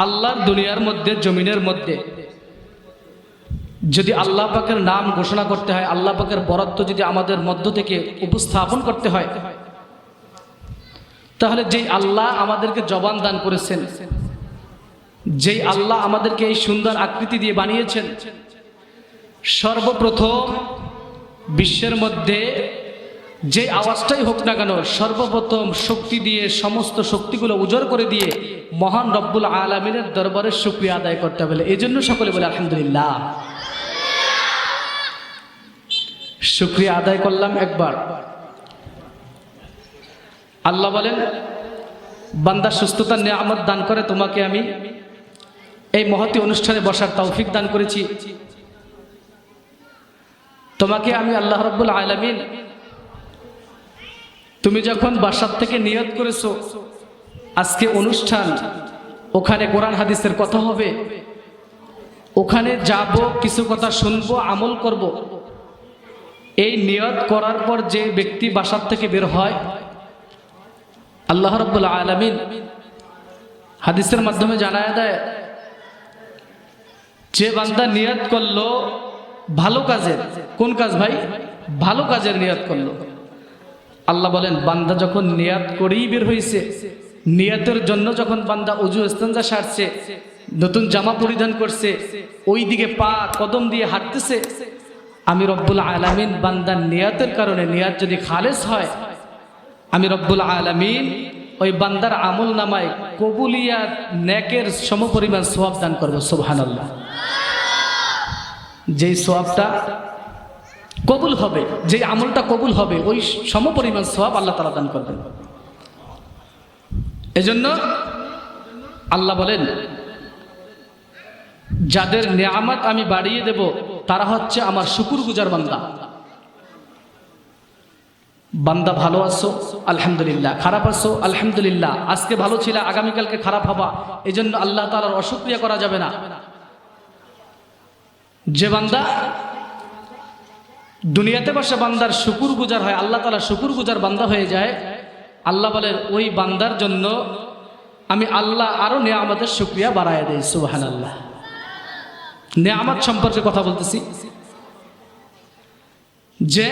আল্লাহর দুনিয়ার মধ্যে জমিনের মধ্যে যদি আল্লাহ পাকের নাম ঘোষণা করতে হয়, আল্লাহ পাকের বরাদ্দ যদি আমাদের মধ্য থেকে উপস্থাপন করতে হয়, তাহলে যেই আল্লাহ আমাদেরকে জবান দান করেছেন, যেই আল্লাহ আমাদেরকে এই সুন্দর আকৃতি দিয়ে বানিয়েছেন, সর্বপ্রথম বিশ্বের মধ্যে যে আওয়াজটাই হোক না কেন, সর্বপ্রথম শক্তি দিয়ে সমস্ত শক্তিগুলো উজাড় করে দিয়ে মহান রব্বুল আলামিনের দরবারে শুকরিয়া আদায় করতে হবে। এই জন্য সকলে বলে আলহামদুলিল্লাহ। শুকরিয়া আদায় করলাম একবার। আল্লাহ বলেন, বান্দা সুস্থতার নিয়ামত দান করে তোমাকে আমি এই মহতী অনুষ্ঠানে বসার তৌফিক দান করেছি। তোমাকে আমি আল্লাহ রাব্বুল আলামিন, তুমি যখন বাসার থেকে নিয়ত করেছো আজকে অনুষ্ঠান, ওখানে কোরআন হাদিসের কথা হবে, ওখানে যাব, কিছু কথা শুনবো, আমল করব, এই নিয়ত করার পর যে ব্যক্তি বাসার থেকে বের হয়, আল্লাহ রাব্বুল আলামিন হাদিসের মাধ্যমে জানায় দেয়, যে বান্দা নিয়ত করলো ভালো কাজের, কোন কাজ ভাই? ভালো কাজের নিয়ত করলো। আল্লাহ বলেন, বান্দা যখন নিয়ত করেই বের হয়েছে, নিয়তের জন্য যখন বান্দা ওযু ইস্তেনজা সারছে, নতুন জামা পরিধান করছে, ওই দিকে পা কদম দিয়ে হাঁটতেছে, আমি রব্বুল আলামিন বান্দার নিয়তের কারণে, নিয়ত যদি খালেস হয়, আমি রব্বুল আলামিন ওই বান্দার আমল নামায় কবুলিয়াত নেকের সমপরিমাণ সওয়াব দান করবো। সুবহানাল্লাহ। যেই সওয়াবটা কবুল হবে, যে আমলটা কবুল হবে, ওই সমপরিমাণ সওয়াব আল্লাহ তাআলা দান করবেন। এজন্য আল্লাহ বলেন, যাদের নিয়ামত আমি বাড়িয়ে দেব তারা হচ্ছে আমার শুকরগুজার বান্দা। বান্দা ভালো আছো আলহামদুলিল্লাহ, খারাপ আছো আলহামদুলিল্লাহ, আজকে ভালো ছিল আগামীকালকে খারাপ হবা, এজন্য আল্লাহ তাআলার অশুকরিয়া করা যাবে না। যে বান্দা দুনিয়াতে বসে বান্দার শুকরগুজার হয়, আল্লাহ তাআলা শুকরগুজার বান্দা হয়ে যায়, আল্লাহ বলেন ওই বান্দার জন্য আমি আল্লাহ আরো নিয়ামতের শুকরিয়া বাড়ায় দেই। সুবহানাল্লাহ। নিয়ামত সম্পর্কে কথা বলতেছি, যে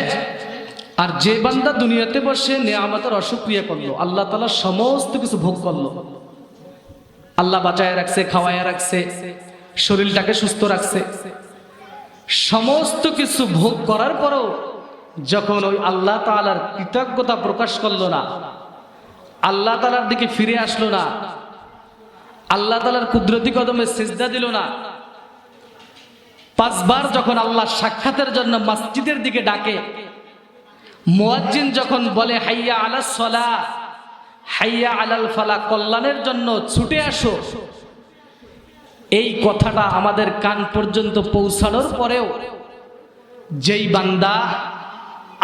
আর যে বান্দা দুনিয়াতে বসে নিয়ামতের অশুকরিয়া করলো, আল্লাহ তাআলা সমস্ত কিছু ভোগ করলো, আল্লাহ বাঁচায় রাখছে, খাওয়ায় রাখছে, শরীরটাকে সুস্থ রাখছে, সমস্ত কিছু ভোগ করার পরেও যখন ওই আল্লাহ তাআলার কৃতজ্ঞতা প্রকাশ করলো না, আল্লাহ তাআলার দিকে ফিরে আসলো না, আল্লাহ তাআলার কুদরতি কদমে সিজদা দিল না, 5 বার যখন আল্লাহ সাক্ষাতের জন্য মসজিদের দিকে ডাকে, মুয়াজ্জিন যখন বলে হাইয়া আলাস সালাহ, হাইয়া আলাল ফালাহ, কল্যাণের জন্য ছুটে আসো, এই কথাটা আমাদের কান পর্যন্ত পৌঁছানোর পরেও যেই বান্দা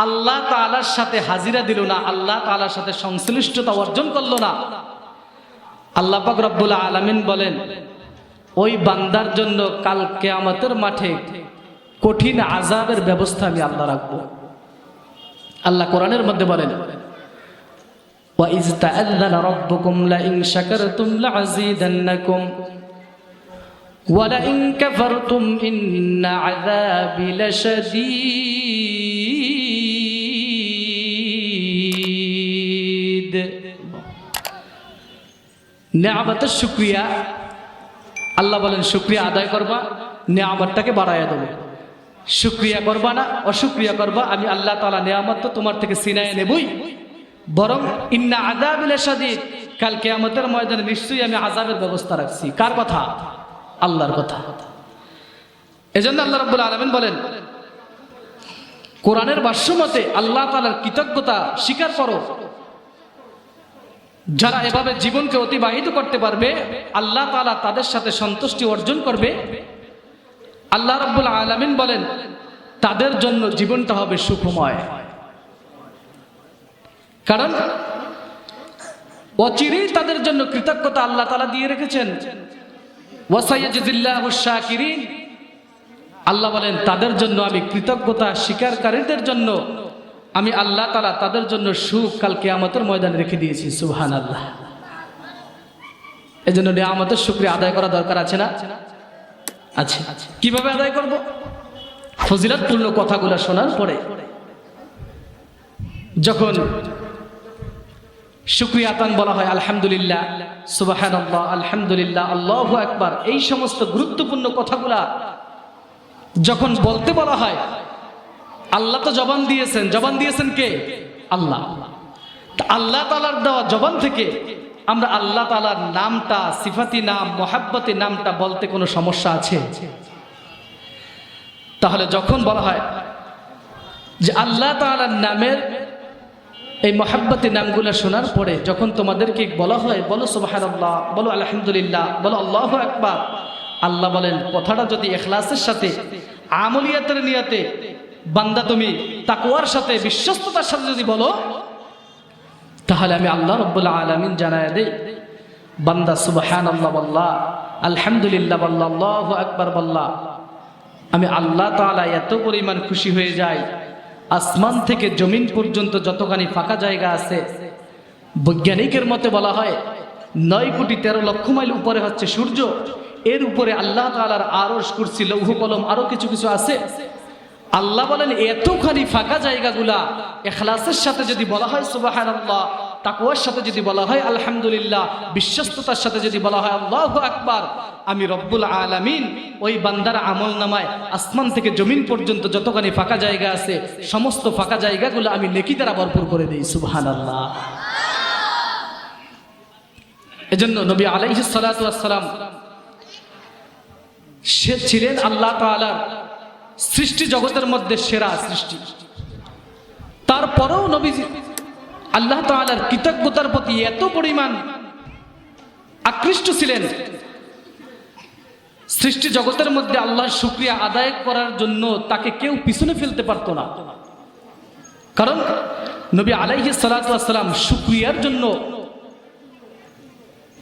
আল্লাহ তাআলার সাথে হাজিরা দিল না, আল্লাহ তাআলার সাথে সংশ্লিষ্টতা অর্জন করলো না, আল্লাহ পাক রব্বুল আলামিন বলেন ওই বান্দার জন্য কাল কিয়ামতের মাঠে কঠিন আযাবের ব্যবস্থা আমি আল্লাহ রাখবো। আল্লাহ কোরআনের মধ্যে বলেন, ওয়া ইজ তাআযানা রাব্বুকুম লা ইন শাকারতুম লাযীদান্নাকুম ওয়া লা ইন কাফারতুম ইন্না আযাবি লাশাদীদ। নিয়ামতের শুকরিয়া, আল্লাহ বলেন শুকরিয়া আদায় করবা, নিয়ামতটাকে বাড়াইয়া দেবো। শুকরিয়া করবা না, অশুকরিয়া করবা, আমি আল্লাহ তাআলা নিয়ামত তো তোমার থেকে ছিনাইয়ে নেবই, বরং ইন্না আযাবি লাশাদীদ, কাল কিয়ামতের ময়দানে নিশ্চয়ই আমি আযাবের ব্যবস্থা রাখছি। কার কথা? আল্লাহর কথা। এজন্য আল্লাহ রাব্বুল আলামিন বলেন কোরআনের ভাষ্যমতে, আল্লাহ তাআলার কৃতজ্ঞতা স্বীকার করো। যারা এভাবে জীবনকে অতিবাহিত করতে পারবে, আল্লাহ তাআলা তাদের সাথে সন্তুষ্টি অর্জন করবে। আল্লাহ রাব্বুল আলামিন বলেন তাদের জন্য জীবনটা হবে সুখময়, কারণ অচিরেই তাদের জন্য কৃতজ্ঞতা আল্লাহ তাআলা দিয়ে রেখেছেন। ওয়াসাইয়াজিল্লাহু শাকিরিন, আল্লাহ বলেন তাদের জন্য আমি কৃতজ্ঞতা স্বীকারকারীদের জন্য আমি আল্লাহ তাআলা তাদের জন্য সুখ কাল কিয়ামতের ময়দানে রেখে দিয়েছি। সুবহানাল্লাহ। এই জন্য নিয়ামতের শুকরিয়া আদায় করা দরকার আছে না? আছে। কিভাবে আদায় করব? ফজিলতপূর্ণ কথাগুলো শোনার পরে যখন শুকরিয়া আদান বলা হয়, আলহামদুলিল্লাহ, সুবহানাল্লাহ, আলহামদুলিল্লাহ, আল্লাহু আকবার, এই সমস্ত গুরুত্বপূর্ণ কথাগুলা যখন বলতে বলা হয়, আল্লাহ তো জবান দিয়েছেন কে? আল্লাহ। আল্লাহ তাআলার দেওয়া জবান থেকে আমরা আল্লাহ তাআলার নামটা, সিফাতি নাম, মুহাব্বতি নামটা বলতে কোনো সমস্যা আছে? তাহলে যখন বলা হয় যে আল্লাহ তাআলার নামের এই মুহাব্বতি নামগুলো শোনার পরে যখন তোমাদেরকে বলা হয় বলো সুবহানাল্লাহ, বলো আলহামদুলিল্লাহ, বলো আল্লাহু আকবার, আল্লাহ বলেন কথাটা যদি ইখলাসের সাথে, আমলিয়াতের নিয়তে, বান্দা তুমি তাকওয়ার সাথে, বিশ্বস্ততার সাথে যদি বলো, তাহলে আমি আল্লাহ রাব্বুল আলামিন জানায়া দেই, বান্দা সুবহানাল্লাহ বল্লা, আলহামদুলিল্লাহ বল্লা, আল্লাহু আকবার বল্লা, আমি আল্লাহ তাআলা এত পরিমাণ খুশি হয়ে যাই, আসমান থেকে জমিন পর্যন্ত যতখানি ফাঁকা জায়গা আছে, বৈজ্ঞানিকের মতে বলা হয় 9,13,00,000 মাইল উপরে হচ্ছে সূর্য, এর উপরে আল্লাহ তাআলার আরশ, কুরসি, লৌহ কলম, আরো কিছু কিছু আছে। আল্লাহ বলেন এতখানি ফাঁকা জায়গাগুলা ইখলাসের সাথে যদি বলা হয় সুবহানাল্লাহ, তাকওয়ার সাথে যদি বলা হয় আলহামদুলিল্লাহ, বিশ্বস্ততার সাথে যদি বলা হয় আল্লাহু আকবার, আমি রব্বুল আলামিন ওই বান্দার আমল নামায় আসমান থেকে জমিন পর্যন্ত যতখানি ফাঁকা জায়গা আছে সমস্ত ফাঁকা জায়গাগুলো আমি নেকি দ্বারা ভরপুর করে দেই। সুবহানাল্লাহ। এজন্য নবী আলাইহিস সালাতু ওয়াস সালাম সে ছিলেন আল্লাহ তাআলার সৃষ্টি জগতের মধ্যে সেরা সৃষ্টি। তারপরেও নবীজি আল্লাহ তাআলার কৃতজ্ঞতার প্রতি এত পরিমাণ আকৃষ্ট ছিলেন, সৃষ্টি জগতের মধ্যে আল্লাহর শুকরিয়া আদায় করার জন্য তাকে কেউ পিছনে ফেলতে পারত না। কারণ নবী আলাইহিস সালাতু ওয়াস সালাম শুকরিয়ার জন্য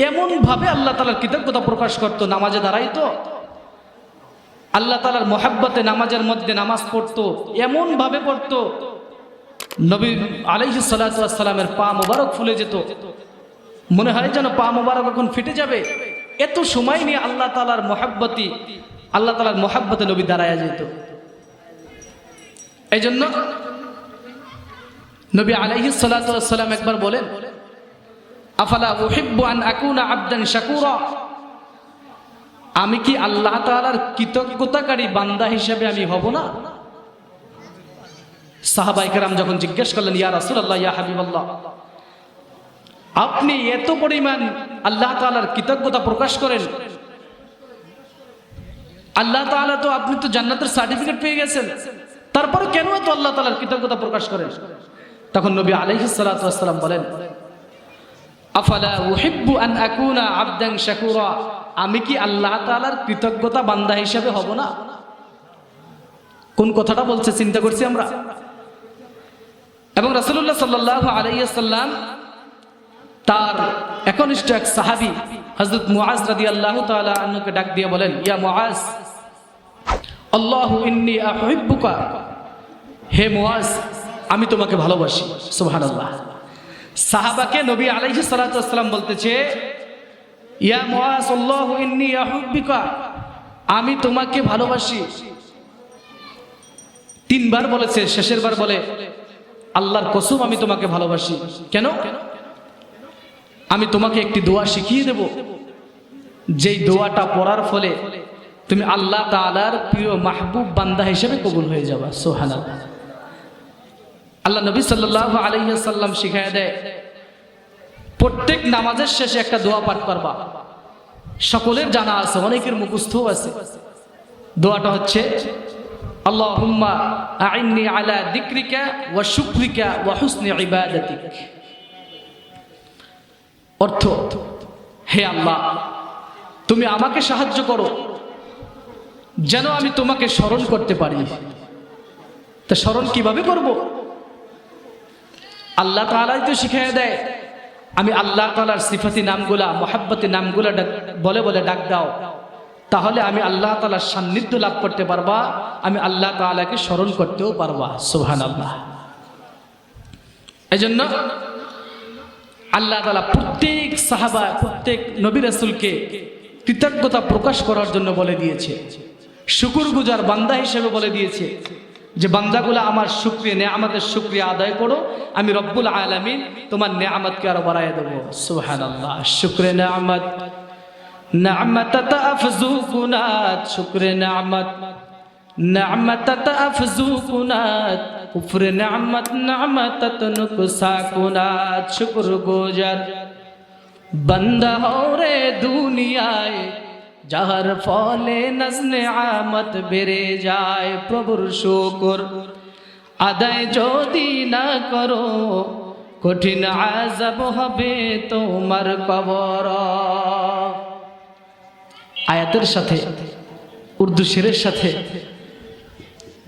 এমন ভাবে আল্লাহ তাআলার কৃতজ্ঞতা প্রকাশ করত, নামাজে দাঁড়াইতো, আল্লাহ তাআলার মুহাব্বতে নামাজের মধ্যে নামাজ পড়তো, এমন ভাবে পড়তো নবী আলাইহিস সালাতু ওয়াস সালামের পা মোবারক ফুলে যেত, মনে হয় যেন পা মোবারক এখন ফেটে যাবে। এত সময় নিয়ে আল্লাহ তাআলার মুহাব্বতে নবী দাঁড়ায়া যেত। এই জন্য নবী আলাইহিস সালাতু ওয়াস সালাম একবার বলেন, আফালা উহিব্বু আন আকুনা আবদান শাকুরা, আমি কি আল্লাহ তাআলার কৃতজ্ঞতাকারী বান্দা হিসেবে আমি হব না? সাহাবায়ে কেরাম যখন জিজ্ঞেস করলেন, ইয়া রাসূলুল্লাহ, ইয়া হাবিবাল্লাহ, আপনি এত পরিমাণ আল্লাহ তাআলার কৃতজ্ঞতা প্রকাশ করেন, আল্লাহ তাআলা তো, আপনি তো জান্নাতের সার্টিফিকেট পেয়ে গেছেন, তারপরে কেন এত আল্লাহ তাআলার কৃতজ্ঞতা প্রকাশ করেন? তখন নবী আলাইহিস সালাতু ওয়াস সালাম বলেন, আফালা উহিব্বু আন আকুনা আবদান শাকুরা, আমি কি আল্লাহ তাআলার কৃতজ্ঞতা বান্দা হিসেবে হব না? কোন কথাটা বলছে চিন্তা করছি আমরা। এবং রাসূলুল্লাহ সাল্লাল্লাহু আলাইহি ওয়াসাল্লাম তার একনিষ্ঠ এক সাহাবী হযরত মুআজ রাদিয়াল্লাহু তাআলা আনহুকে ডাক দিয়ে বলেন, ইয়া মুআজ, আল্লাহু ইন্নী আহিব্বুকা, হে মুআজ, আমি তোমাকে ভালোবাসি। সুবহানাল্লাহ। সাহাবাকে নবী আলাইহিস সালাতু ওয়াস সালাম বলতেছে, ইয়া মুআজ, আল্লাহু ইন্নী আহিব্বুকা, আমি তোমাকে ভালোবাসি। 3 বার বলেছে, শেষের বার বলে, আল্লাহর কসম আমি তোমাকে ভালোবাসি। কেন? আমি তোমাকে একটি দোয়া শিখিয়ে দেব, যেই দোয়াটা পড়ার ফলে তুমি আল্লাহ তাআলার প্রিয় মাহবুব বান্দা হিসেবে কবুল হয়ে যাবা। সুবহানাল্লাহ। আল্লাহ নবী সাল্লাল্লাহু আলাইহি ওয়াসাল্লাম শিখায় দেয়, প্রত্যেক নামাজের শেষে একটা দোয়া পাঠ করবা। সকলের জানা আছে, অনেকের মুখস্থও আছে। দোয়াটা হচ্ছে, আল্লাহুম্মা আইন্নি আলা যিকরিকা ওয়া শুকরিকা ওয়া হুসনি ইবাদাতিক। অর্থ, হে আল্লাহ, তুমি আমাকে সাহায্য করো যেন আমি তোমাকে স্মরণ করতে পারি। তা স্মরণ কিভাবে করব? আল্লাহ তাআলাই তো শিখিয়ে দেয়, আমি আল্লাহ তাআলার সিফাতি নামগুলা, মুহাব্বতি নামগুলা বলে বলে ডাক দাও, তাহলে আমি আল্লাহ তাআলার সান্নিধ্য লাভ করতে পারবা, আমি আল্লাহ তাআলাকে স্মরণ করতেও পারবা। সুবহানাল্লাহ। এজন্য আল্লাহ তাআলা প্রত্যেক সাহাবা, প্রত্যেক নবী রাসূলকে কৃতজ্ঞতা প্রকাশ করার জন্য বলে দিয়েছে, শুকরগুজার বান্দা হিসেবে বলে দিয়েছে যে বান্দাগুলো আমার শুকরিয়া, নেয়ামতের শুকরিয়া আদায় করো, আমি রব্বুল আলামিন তোমার নেয়ামতকে আরো বাড়ায় দেবো। সুবহানাল্লাহ। শুকরে নেয়ামত, নেয়ামত তাফজু কুনাত, শুকরে নেয়ামত, নেয়ামত তাফজু কুনাত, কুফরে নেয়ামত, নেয়ামত নুকসা কুনাত। শুকরগুজার বান্দা হরে দুনিয়ায়, যাহার ফলে নজনে আমত বেড়ে যায়। প্রভুর শুকর আদায় যদি না করো, কঠিন আযাব হবে তোমার কবর। আয়াতের সাথে, উর্দু শেরের সাথে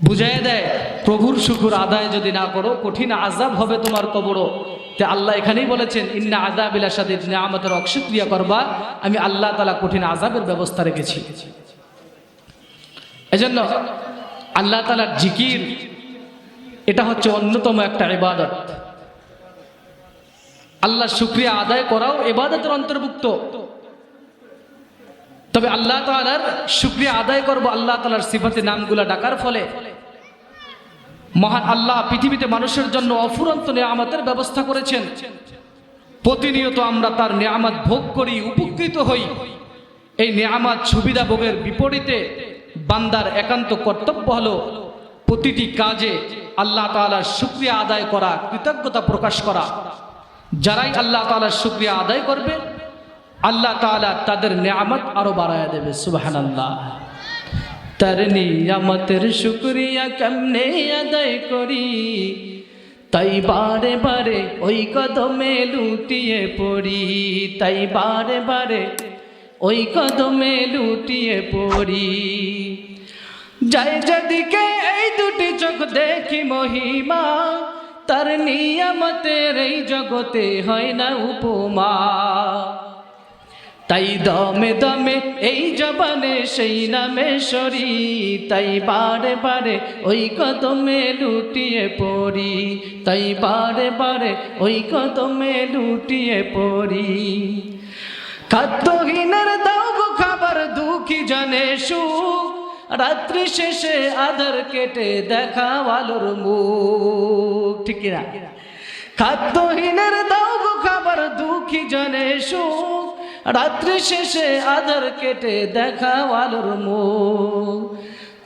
বুঝায় দেয়, প্রভুর শুকর আদায় যদি না করো কঠিন আযাব হবে তোমার কবর। তে আল্লাহ এখানেই বলেছেন ইন্না আযাবিলা শাদীদ, নেয়ামতের অশুকরিয়া করবা, আমি আল্লাহ তাআলা কঠিন আযাবের ব্যবস্থা রেখেছি। এজন্য আল্লাহ তাআলার জিকির এটা হচ্ছে অন্যতম একটা ইবাদত। আল্লাহর শুকরিয়া আদায় করাও ইবাদতের অন্তর্ভুক্ত। তবে আল্লাহ তাআলার শুকরিয়া আদায় করব আল্লাহ তাআলার সিফাতে নামগুলা ডাকার ফলে। মহান আল্লাহ পৃথিবীতে মানুষের জন্য অফুরন্ত নেয়ামতের ব্যবস্থা করেছেন। প্রতিনিয়ত আমরা তার নেয়ামত ভোগ করি, উপকৃত হই। এই নেয়ামত সুবিধা ভোগের বিপরীতে বান্দার একান্ত কর্তব্য হলো প্রতিটি কাজে আল্লাহ তাআলার শুকরিয়া আদায় করা, কৃতজ্ঞতা প্রকাশ করা। যারাই আল্লাহ তাআলার শুকরিয়া আদায় করবে আল্লাহ তাআলা তাদের নেয়ামত আরো বাড়ায় দেবে। সুবহানাল্লাহ। তার নিয়ামতের শুকরিয়া কেমনে আদায় করি, তাই বারে বারে ওই কদমে লুটিয়ে পড়ি, তাই বারে বারে ওই কদমে লুটিয়ে পড়ি। যাই যেদিকে এই দুটি চোখ দেখি মহিমা, তার নিয়ামতের এই জগতে হয় না উপমা। তাই দমে দমে এই জবানে সেই নামে সরি, তাই বারে বারে ওই কদমে লুটিয়ে পড়ি, তাই বারে বারে ওই কদমে লুটিয়ে পড়ি। খাদ্যহীনের দাও গো খাবার, দুঃখী জানে সুখ, রাত্রি শেষে আধার কেটে দেখাও আলোর মুখ। ঠিক কিনা? খাদ্যহীনের দাও গো খাবার, দুঃখী জানে সুখ, রাত্রি শেষে আধার কেটে দেখাও আলোর মুখ।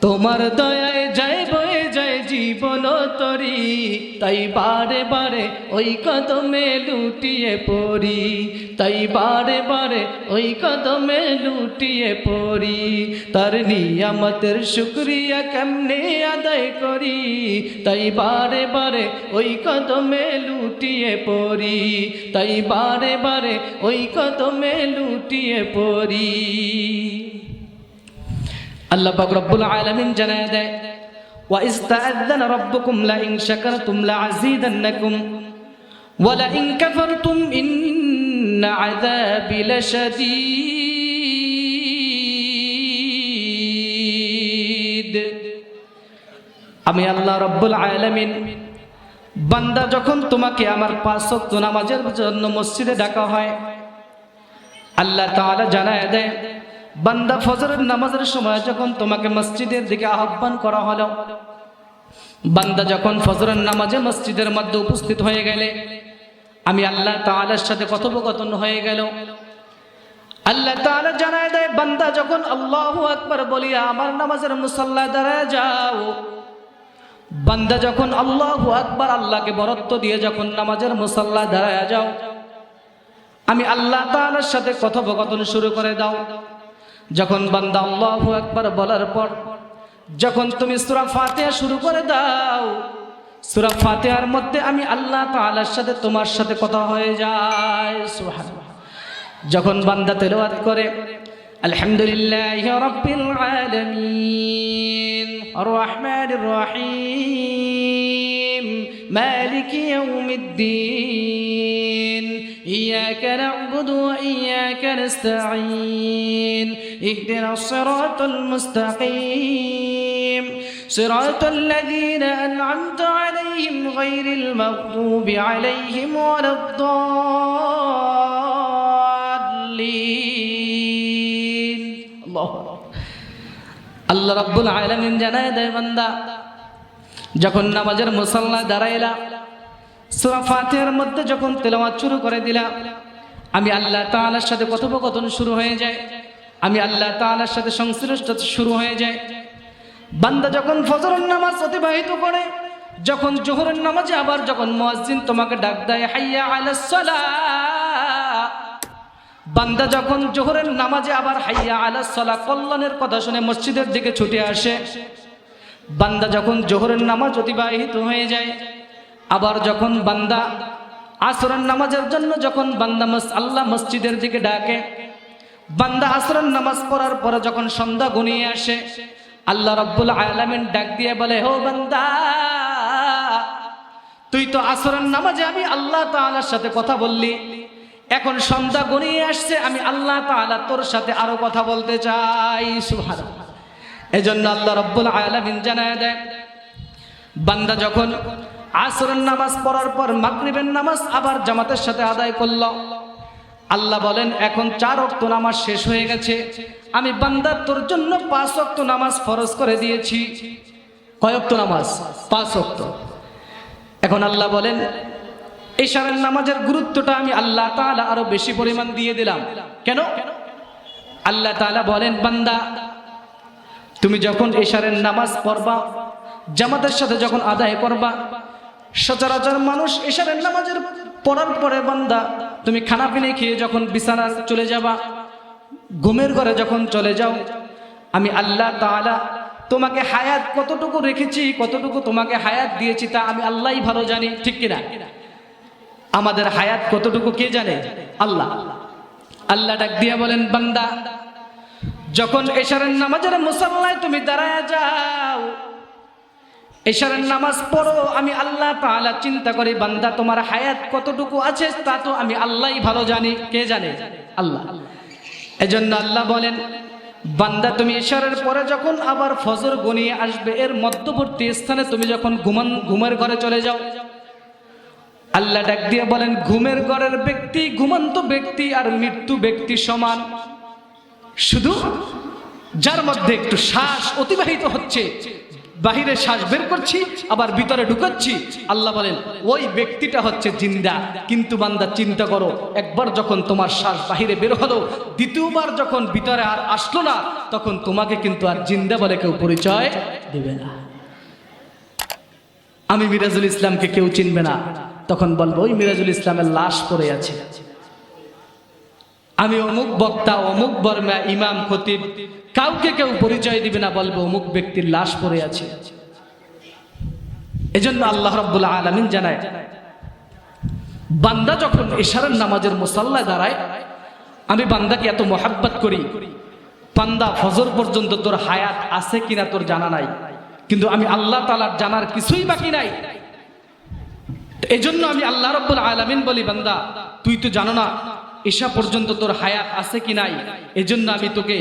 তোমার দয়ায় যায় বয়ে যায় জীবন তরি, তাই বারে বারে ওই কদমে লুটিয়ে পড়ি, তাই বারে বারে ওই কদমে লুটিয়ে পড়ি। তার নিয়ামতের শুকরিয়া কেমনে আদায় করি, তাই বারে বারে ওই কদমে লুটিয়ে পড়ি, তাই বারে বারে ওই কদমে লুটিয়ে পড়ি। আল্লাহ পাক রব্বুল আলামিন জানায় দেয়, ওয়া ইস্তাআযানা রাব্বুকুম লা ইন শাকারতুম লা আযীদান্নাকুম ওয়া লা ইন কাফারতুম ইন্না আযাবি লাশাদীদ। আমি আল্লাহ রব্বুল আলামিন, বান্দা যখন তোমাকে আমার 5 ওয়াক্ত নামাজের জন্য মসজিদে ডাকা হয়, আল্লাহ তাআলা জানায় দেয়, বান্দা ফজরের নামাজের সময় যখন তোমাকে মসজিদের দিকে আহ্বান করা হলো, বান্দা যখন ফজরের নামাজে মসজিদের মধ্যে উপস্থিত হয়ে গেলে, আমি আল্লাহ তাআলার সাথে কথোপকথন হয়ে গেল। আল্লাহ তাআলা জানায় দেয়, বান্দা যখন আল্লাহু আকবার বলিয়া আমার নামাজের মুসাল্লায় দাঁড়ায় যাও, বান্দা যখন আল্লাহু আকবার আল্লাহকে বরত্ব দিয়ে যখন নামাজের মুসাল্লায় দাঁড়ায় যাও, আমি আল্লাহ তাআলার সাথে কথোপকথন শুরু করে দাও। যখন বান্দা আল্লাহু আকবার বলার পর যখন তুমি সূরা ফাতিহা শুরু করে দাও, সূরা ফাতিহার মধ্যে আমি আল্লাহ তাআলার সাথে তোমার সাথে কথা হয়ে যায়। সুবহানাল্লাহ। যখন বান্দা তেলাওয়াত করে আলহামদুলিল্লাহি রাব্বিল আলামিন আর রহমানির রহিম মালিকি ইয়াউমিদ্দিন إياك نعبد وإياك نستعين اهدنا الصراط المستقيم صراط الذين أنعمت عليهم غير المغضوب عليهم ولا الضالين আল্লাহ রাব্বুল আলামিন জানায় দেয়, বান্দা যখন নামাজের মুসাল্লায় দাঁড়াইলা, সূরা ফাতিহার মধ্যে যখন তেলাওয়াত শুরু করে দিলা, আমি আল্লাহ তাআলার সাথে কথোপকথন শুরু হয়ে যায়, আমি আল্লাহ তাআলার সাথে সংশ্লিষ্টতা শুরু হয়ে যায়। বান্দা যখন ফজরের নামাজ অতিবাহিত করে, যখন জোহরের নামাজে আবার যখন মুয়াজ্জিন তোমাকে ডাক দেয় হাইয়া আলাস সালাহ, বান্দা যখন জোহরের নামাজে আবার হাইয়া আলাস সালাহ কল্যাণের কথা শুনে মসজিদের দিকে ছুটে আসে, বান্দা যখন জোহরের নামাজ অতিবাহিত হয়ে যায়, আবার যখন বান্দা আসরের নামাজের জন্য যখন বান্দা আল্লাহ মসজিদের দিকে ডাকে, বান্দা আসরের নামাজ পড়ার পরে যখন সন্ধ্যা ঘনিয়ে আসে, আল্লাহ রাব্বুল আলামিন ডাক দিয়ে বলে, ও বান্দা, তুই তো আসরের নামাজে আমি আল্লাহ তাআলার সাথে কথা বললি, এখন সন্ধ্যা ঘনিয়ে আসছে, আমি আল্লাহ তাআলা তোর সাথে আরো কথা বলতে চাই। সুবহানাল্লাহ। এজন্য আল্লাহ রাব্বুল আলামিন জানায় দেয়, বান্দা যখন আসরের নামাজ পড়ার পর মাগরিবের নামাজ আবার জামাতের সাথে আদায় করল, আল্লাহ বলেন এখন 4 ওয়াক্ত নামাজ শেষ হয়ে গেছে, আমি বান্দা তোর জন্য 5 ওয়াক্ত নামাজ ফরজ করে দিয়েছি। কয় ওয়াক্ত নামাজ? 5 ওয়াক্ত। এখন আল্লাহ বলেন ইশারের নামাজের গুরুত্বটা আমি আল্লাহ তাআলা আরো বেশি পরিমাণ দিয়ে দিলাম। কেন? আল্লাহ তাআলা বলেন, বান্দা তুমি যখন ইশারের নামাজ পড়বা, জামাতের সাথে যখন আদায় করবা, সচরাচর মানুষ ইশারের নামাজের পড়ার পরে বান্দা তুমি খানা পিনে খেয়ে যখন বিছানায় চলে যাবা, ঘুমের ঘরে যখন চলে যাও, আমি আল্লাহ তাআলা তোমাকে হায়াত কতটুকু রেখেছি, কতটুকু তোমাকে হায়াত দিয়েছি তা আমি আল্লাহই ভালো জানি, ঠিক কিনা? আমাদের হায়াত কতটুকু কে জানে? আল্লাহ। আল্লাহ ডাক দিয়া বলেন, বান্দা যখন ইশারের নামাজের মুসাল্লায় তুমি দাঁড়ায় যাও, ইশারের নামাজ পড়ো, আমি আল্লাহ তাআলা চিন্তা করি বান্দা তোমার হায়াত কতটুকু আছে তা তো আমি আল্লাহই ভালো জানি। কে জানে? আল্লাহ। এজন্য আল্লাহ বলেন, বান্দা তুমি ইশারের পরে যখন আবার ফজর গনিয়ে আসবে, এর মধ্যবর্তী স্থানে তুমি যখন ঘুমের ঘরে চলে যাও, আল্লাহ ডাক দিয়ে বলেন, ঘুমের ঘরের ব্যক্তি, ঘুমন্ত ব্যক্তি আর মৃত্যু ব্যক্তি সমান, শুধু যার মধ্যে একটু শ্বাস অতিবাহিত হচ্ছে, বাহিরে শ্বাস বের করছি আবার ভিতরে ঢুকাচ্ছি, আল্লাহ বলেন ওই ব্যক্তিটা হচ্ছে জিন্দা। কিন্তু বান্দা চিন্তা করো, একবার যখন তোমার শ্বাস বাহিরে বের হলো, দ্বিতীয়বার যখন ভিতরে আর আসলো না, তখন তোমাকে কিন্তু আর জিন্দা বলে কেউ পরিচয় দেবে না। আমি মিরাজুল ইসলামকে কেউ চিনবে না, তখন বলবো ওই মিরাজুল ইসলামের লাশ পড়ে আছে। আমি অমুক বক্তা, অমুক বর্মা, ইমাম, খতিব, কাউকে কেউ পরিচয় দিবে না, বলবো অমুক ব্যক্তির লাশ পড়ে আছে। এজন্য আল্লাহ রাব্বুল আলামিন জানায়, বান্দা যখন ইশারের নামাজের মুসাল্লায় দাঁড়ায়, আমি বান্দাকে এত মোহাব্বত করি, বান্দা ফজর পর্যন্ত তোর হায়াত আছে কিনা তোর জানা নাই, কিন্তু আমি আল্লাহ তাআলার জানার কিছুই বাকি নাই। এজন্য আমি আল্লাহ রাব্বুল আলামিন বলি, বান্দা তুই তো জানো না ঈশা পর্যন্ত তোর হায়াত আছে কি নাই, এজন্য আমি তোকে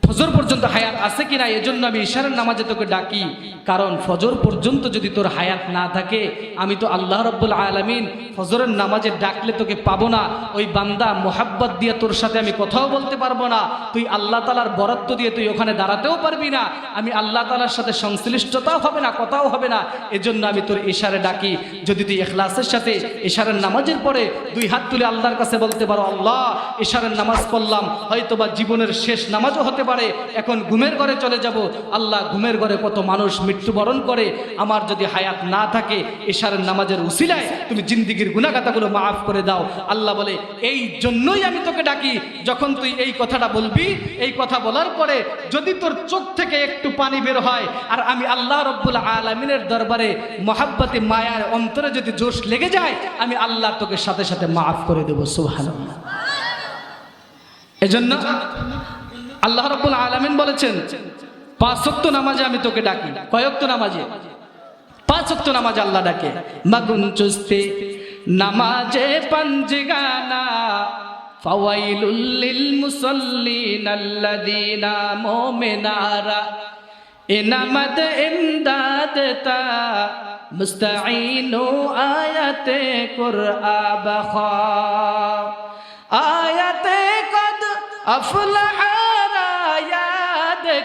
ফজর পর্যন্ত হায়াত আছে কি নাই, এজন্য আমি ইশারের নামাজে তোকে ডাকি। কারণ ফজর পর্যন্ত যদি তোর হায়াত না থাকে, আমি তো আল্লাহ রাব্বুল আলামিন ফজরের নামাজে ডাকলে তোকে পাবো না। ওই বান্দা মোহাব্বত দিয়ে তোর সাথে আমি কথাও বলতে পারবো না, তুই আল্লাহ তাআলার বরাদ্দ দিয়ে তুই ওখানে দাঁড়াতেও পারবি না, আমি আল্লাহ তাআলার সাথে সংশ্লিষ্টতাও হবে না, কথাও হবে না। এজন্য আমি তোর ইশারে ডাকি। যদি তুই ইখলাসের সাথে ইশারের নামাজের পরে 2 হাত তুলে আল্লাহর কাছে বলতে পারো, আল্লাহ ইশারের নামাজ পড়লাম, হয়তোবা জীবনের শেষ নামাজও হতে পারে, এখন ঘুমের ঘরে চলে যাব, আল্লাহ ঘুমের ঘরে কত মানুষ মৃত্যুবরণ করে, আমার যদি হায়াত না থাকে ইশারের নামাজের উসিলায় তুমি জিন্দেগীর গুনাহগাতাগুলো মাফ করে দাও। আল্লাহ বলে এই জন্যই আমি তোকে ডাকি, যখন তুই এই কথাটা বলবি, এই কথা বলার পরে যদি তোর চোখ থেকে একটু পানি বের হয়, আর আমি আল্লাহ রাব্বুল আলামিনের দরবারে মহাব্বতে মায়ার অন্তরে যদি জোশ লেগে যায়, আমি আল্লাহ তোকে সাথে সাথে মাফ করে দেব। সুবহানাল্লাহ। এজন্য আল্লাহ রাব্বুল আলামিন বলেছেন 5 ওয়াক্ত নামাজে আমি তোকে ডাকি। কয় ওয়াক্ত নামাজে? 5 ওয়াক্ত নামাজে আল্লাহ ডাকে। মাগুন চুস্তে নামাজে পাঞ্জিগানা ফাওয়াইলুল লিল মুসাল্লিন আল্লাযীনা মুমিনারা ইনামাদ ইমদাদতা মুস্তাঈনু আয়াতে কুরআবা আয়াতে কদ আফলাহা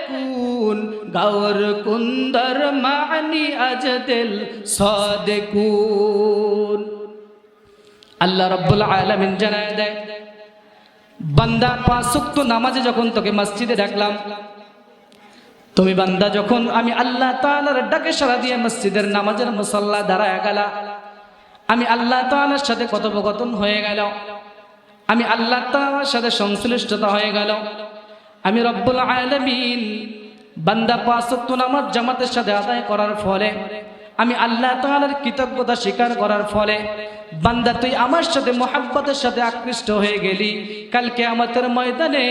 কুন গাওর কুন্দর মানি আজ দিল সাদিকুন। আল্লাহ রাব্বুল আলামিন জানায় দেয়, বান্দা 5 ওয়াক্ত নামাজে যখন তোকে মসজিদে ডাকলাম, তুমি বান্দা যখন আমি আল্লাহ তাআলার ডাকে সাড়া দিয়ে মসজিদের নামাজের মুসাল্লা দাঁড়ায় গেলা, আমি আল্লাহ তাআলার সাথে কথোপকথন হয়ে গেল, আমি আল্লাহ তাআলার সাথে সংশ্লিষ্টতা হয়ে গেল, আমি রব্বুল আলামিন বান্দা 5 ওয়াক্ত নামাজ জামাতের সাথে আদায় করার ফলে, আমি আল্লাহ তাআলার কৃতজ্ঞতা স্বীকার করার ফলে বান্দা তুই আমার সাথে মোহাব্বতের সাথে আকৃষ্ট হয়ে গেলি, কাল কিয়ামতের ময়দানে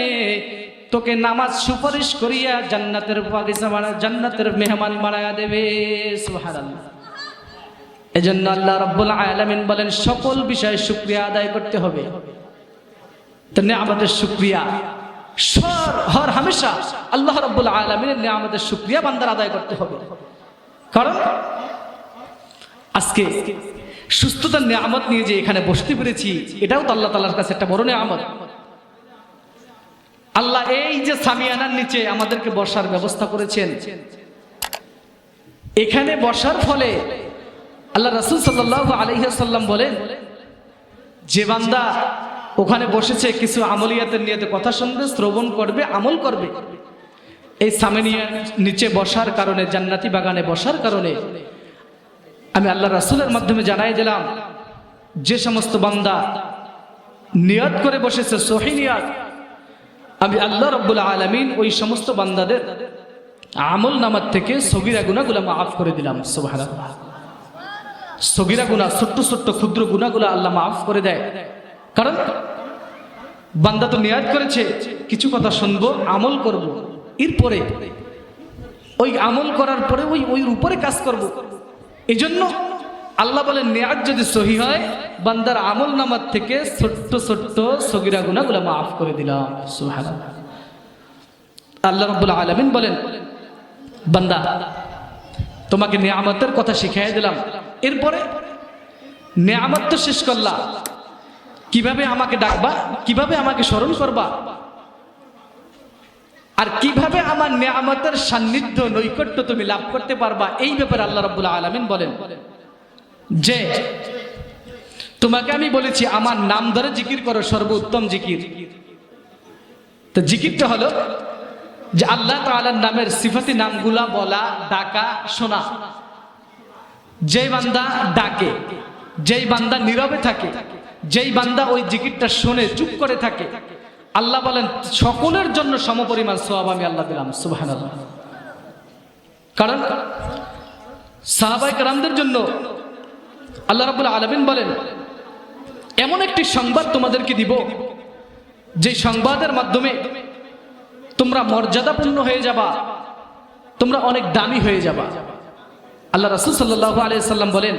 তোকে নামাজ সুপারিশ করিয়া জান্নাতের বাগিচা বানায়, জান্নাতের মেহমান বানায়া দেবে। সুবহানাল্লাহ। এজন্য আল্লাহ রাব্বুল আলামিন বলেন সকল বিষয়ে শুকরিয়া আদায় করতে হবে। তো নিয়ামতের শুকরিয়া হর হামেশা আল্লাহ রাব্বুল আলামিনের নিয়ামতের শুকরিয়া বান্দার আদায় করতে হবে। কারণ আজকে সুস্থতার নিয়ামত নিয়ে যে এখানে বসতে পেরেছি, এটাও তো আল্লাহ তাআলার কাছে একটা বড় নিয়ামত। আল্লাহ এই যে সামিয়ানার নিচে আমাদেরকে বসার ব্যবস্থা করেছেন, এখানে বসার ফলে আল্লাহ রাসূল সাল্লাল্লাহু আলাইহি ওয়াসাল্লাম বলেন, যে বান্দা ওখানে বসেছে কিছু আমলিয়াতের নিয়তে কথা শুনবে, শ্রবণ করবে, আমল করবে, এই সামিয়ানার নিচে বসার কারণে, জান্নাতি বাগানে বসার কারণে আমি আল্লাহ রাসূলের মাধ্যমে জানাই দিলাম, যে সমস্ত বান্দা নিয়ত করে বসেছে সহিহ নিয়ত, আমি আল্লাহ রাব্বুল আলামিন ওই সমস্ত বান্দাদের আমল নামার থেকে সগীরা গুনাহগুলো মাফ করে দিলাম। সুবহানাল্লাহ। সগীরা গুনাহ, ছোট্ট ছোট্ট ক্ষুদ্র গুনাহগুলো আল্লাহ মাফ করে দেয়। কারণ বান্দা তো নিয়ত করেছে কিছু কথা শুনবো, আমল করব, এরপরে ওই আমল করার পরে ওই উপরে কাজ করব। এজন্য আল্লাহ বলেন নিয়ত যদি সহি হয়, বান্দার আমল নামার থেকে ছোট্ট ছোট্ট সগীরা গুনাহগুলো মাফ করে দিলাম। সুবহানাল্লাহ। আল্লাহ রাব্বুল আলামিন বলেন, বান্দা তোমাকে নিয়ামতের কথা শিখিয়ে দিলাম, এরপরে নিয়ামত তো শেষ করলা, কিভাবে আমাকে ডাকবা, কিভাবে আমাকে স্মরণ করবা, আর কিভাবে আমার নিয়ামতের সান্নিধ্য নৈকট্য তুমি লাভ করতে পারবা, এই ব্যাপারে আল্লাহ রাব্বুল আলামিন বলেন যে তোমাকে আমি বলেছি আমার নাম ধরে জিকির করো, সর্বোত্তম জিকির। তো জিকিরটা হলো যে আল্লাহ তাআলার নামের সিফাতি নামগুলা বলা, ডাকা, শোনা। যেই বান্দা ডাকে, যেই বান্দা নীরবে থাকে, যেই বান্দা ওই জিকিরটা শুনে চুপ করে থাকে, আল্লাহ বলেন সকলের জন্য সমপরিমাণ সওয়াব আমি আল্লাহ দিলাম। সুবহানাল্লাহ। কারণ সাহাবায়ে কেরামদের জন্য আল্লাহ রাব্বুল আলামিন বলেন এমন একটি সংবাদ তোমাদেরকে দিব, যে সংবাদের মাধ্যমে তোমরা মর্যাদাপূর্ণ হয়ে যাবা, তোমরা অনেক দামি হয়ে যাবা। আল্লাহ রাসূল সাল্লাল্লাহু আলাইহি সাল্লাম বলেন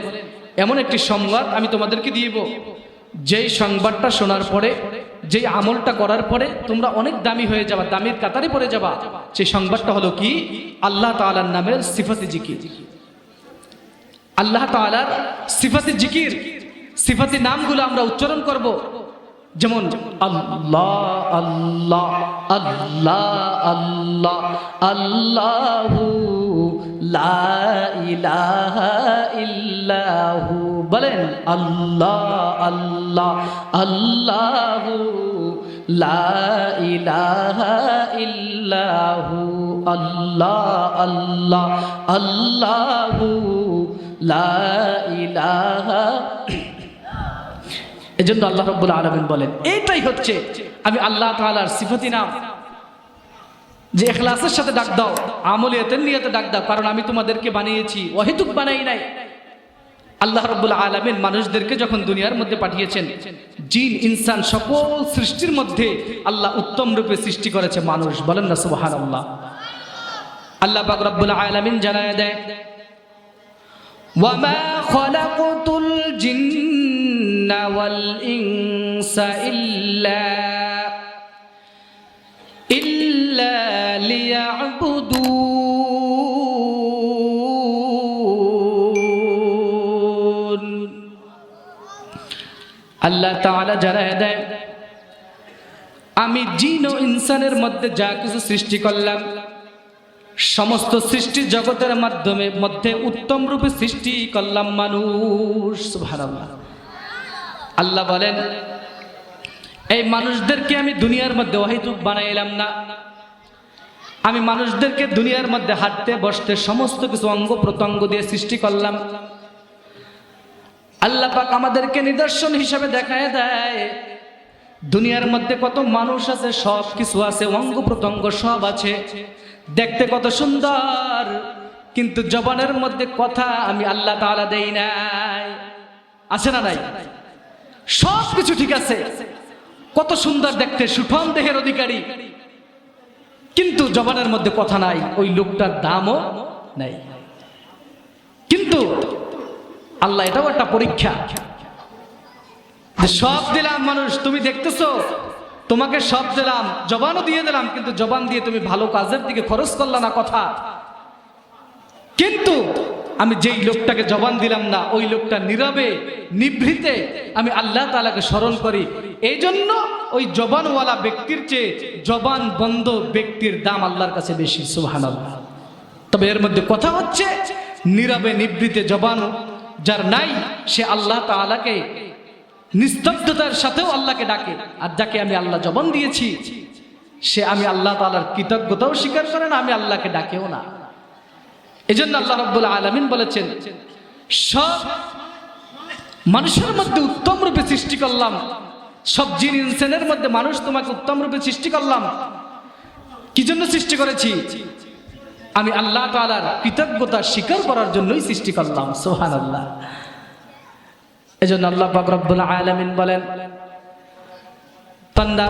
এমন একটি সংবাদ আমি তোমাদেরকে দিব, যেই সংবাদটা শোনার পরে, যেই আমলটা করার পরে তোমরা অনেক দামি হয়ে যাবা, দামির কাতারে পড়ে যাবা। সেই সংবাদটা হলো কি? আল্লাহ তাআলার নামের সিফাতি জিকির। আল্লাহ তাআলার সিফাতি জিকির, সিফাতি নামগুলো আমরা উচ্চারণ করব। যেমন আল্লাহ আল্লাহ আল্লাহ আল্লাহ আল্লাহু লা ইলাহা ইল্লাহু, বলেন আল্লাহ আল্লাহ আল্লাহু লা ইলাহা ইল্লাহু, আল্লাহ আল্লাহ আল্লাহু লা ইলাহা। এজন্য আল্লাহ রাব্বুল আলামিন বলেন এইটাই হচ্ছে আমি আল্লাহ তাআলার সিফাতি নাম, যে ইখলাসের সাথে ডাক দাও, আমলিয়াতের নিয়তে ডাক দাও, কারণ আমি তোমাদেরকে বানিয়েছি, অহেতুক বানাই নাই। আল্লাহ রাব্বুল আলামিন মানুষদেরকে যখন দুনিয়ার মধ্যে পাঠিয়েছেন, জিন ইনসান সকল সৃষ্টির মধ্যে আল্লাহ উত্তম রূপে সৃষ্টি করেছে মানুষ। বলেন না সুবহানাল্লাহ। আল্লাহ পাক রাব্বুল আলামিন জানায় দেয় ওয়ামা খালাকুতুল জিন্না ওয়াল ইনসা ইল্লা লিয়াবুদুন। আল্লাহ তাআলা জানায় দেয় আমি জিন ও ইনসানের মধ্যে যা কিছু সৃষ্টি করলাম, সমস্ত সৃষ্টি জগতের মধ্যে উত্তম রূপে সৃষ্টি করলাম মানুষ। সুবহানাল্লাহ। আল্লাহ বলেন এই মানুষদেরকে আমি দুনিয়ার মধ্যে অহেতুক বানাইলাম না, আমি মানুষদেরকে দুনিয়ার মধ্যে হাঁটতে বসতে সমস্ত কিছু অঙ্গ প্রত্যঙ্গ দিয়ে সৃষ্টি করলাম। আল্লাহ পাক আমাদেরকে নিদর্শন হিসেবে দেখায় দেয় দুনিয়ার মধ্যে কত মানুষ আছে, সব কিছু আছে, অঙ্গ প্রত্যঙ্গ সব আছে, দেখতে কত সুন্দর, কিন্তু জবানের মধ্যে কথা আমি আল্লাহ তাআলা দেই নাই। আছে না নাই? সব কিছু ঠিক আছে, কত সুন্দর দেখতে, সুঠাম দেহের অধিকারী, কিন্তু জবানের মধ্যে কথা নাই, ওই লোকটার দামও নাই। কিন্তু আল্লাহ এটাও একটা পরীক্ষা, সব দিলাম মানুষ, তুমি দেখতেছো, তোমাকে সব দিলাম, জবানও দিয়ে দিলাম, কিন্তু জবান দিয়ে তুমি ভালো কাজের দিকে খরচ করলা না কথা। কিন্তু আমি যেই লোকটাকে জবান দিলাম না, ওই লোকটা নীরবে নিভৃতে আমি আল্লাহ তাআলাকে স্মরণ করি, এই জন্য ওই জবানওয়ালা ব্যক্তির চেয়ে জবান বন্ধ ব্যক্তির দাম আল্লাহর কাছে বেশি। সুবহানাল্লাহ। তবে এর মধ্যে কথা হচ্ছে নীরবে নিভৃতে জবান যার নাই, সে আল্লাহ তাআলাকে নিস্তব্ধতার সাথেও আল্লাহকে ডাকে, আর যাকে আমি আল্লাহ জবান দিয়েছি সে আমি আল্লাহ তাআলার কৃতজ্ঞতাও স্বীকার করে না, আমি আল্লাহকে ডাকেও না। এজন্য আল্লাহ রাব্বুল আলামিন বলেছেন সব মানুষের মধ্যে উত্তম রূপে সৃষ্টি করলাম, সব জিন ইনসানের মধ্যে মানুষ তোমাকে উত্তম রূপে সৃষ্টি করলাম। কি জন্য সৃষ্টি করেছি? আমি আল্লাহ তাআলার কৃতজ্ঞতা স্বীকার করার জন্যই সৃষ্টি করলাম। সুবহানাল্লাহ। এজন্য আল্লাহ পাক রব্বুল আলামিন বলেন বান্দা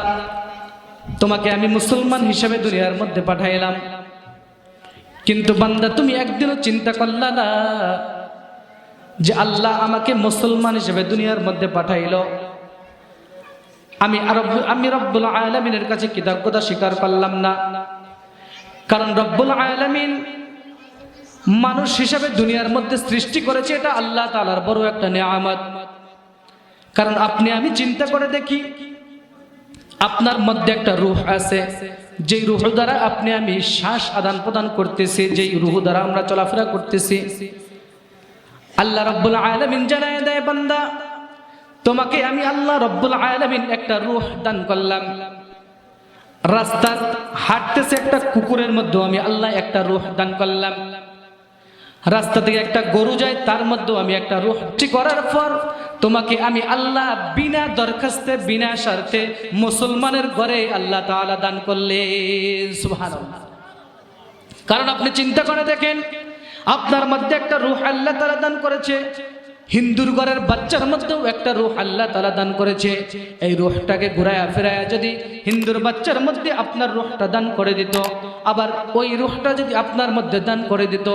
তোমাকে আমি মুসলমান হিসেবে দুনিয়ার মধ্যে পাঠাইলাম, কিন্তু বান্দা তুমি একদিনও চিন্তা করলা না যে আল্লাহ আমাকে মুসলমান হিসেবে দুনিয়ার মধ্যে পাঠাইলো, আমি রব্বুল আলামিনের কাছে কৃতজ্ঞতা স্বীকার করলাম না। কারণ রব্বুল আলামিন মানুষ হিসেবে দুনিয়ার মধ্যে সৃষ্টি করেছে, এটা আল্লাহ তাআলার বড় একটা নিয়ামত। কারণ আপনি আমি চিন্তা করে দেখি, আপনার মধ্যে একটা রূহ আছে, যেই রূহ দ্বারা আপনি আমি শ্বাস আদান প্রদান করতেছি, যেই রূহ দ্বারা আমরা চলাফেরা করতেছি। আল্লাহ রব্বুল আলামিন জানায় দেয় বান্দা তোমাকে আমি আল্লাহ রব্বুল আলামিন একটা রূহ দান করলাম। রাস্তার হাঁটতেছে একটা কুকুরের মধ্যে আমি আল্লাহ একটা রূহ দান করলাম। রাস্তা থেকে একটা গরু যায়, তার মধ্যে আমি একটা রূহ করার পর তোমাকে আমি আল্লাহ বিনা দরখাস্তে বিনা শর্তে মুসলমানের ঘরে আল্লাহ তাআলা দান করলেন। সুবহানাল্লাহ। কারণ আপনি চিন্তা করে দেখেন, আপনার মধ্যে একটা রূহ আল্লাহ তাআলা দান করেছে, হিন্দুর ঘরের বাচ্চার মধ্যেও একটা রূহ আল্লাহ তাআলা দান করেছে। এই রূহটাকে ঘুরায়া ফিরায়া যদি হিন্দুর বাচ্চার মধ্যে আপনার রূহটা দান করে দিত, আবার ওই রূহটা যদি আপনার মধ্যে দান করে দিত,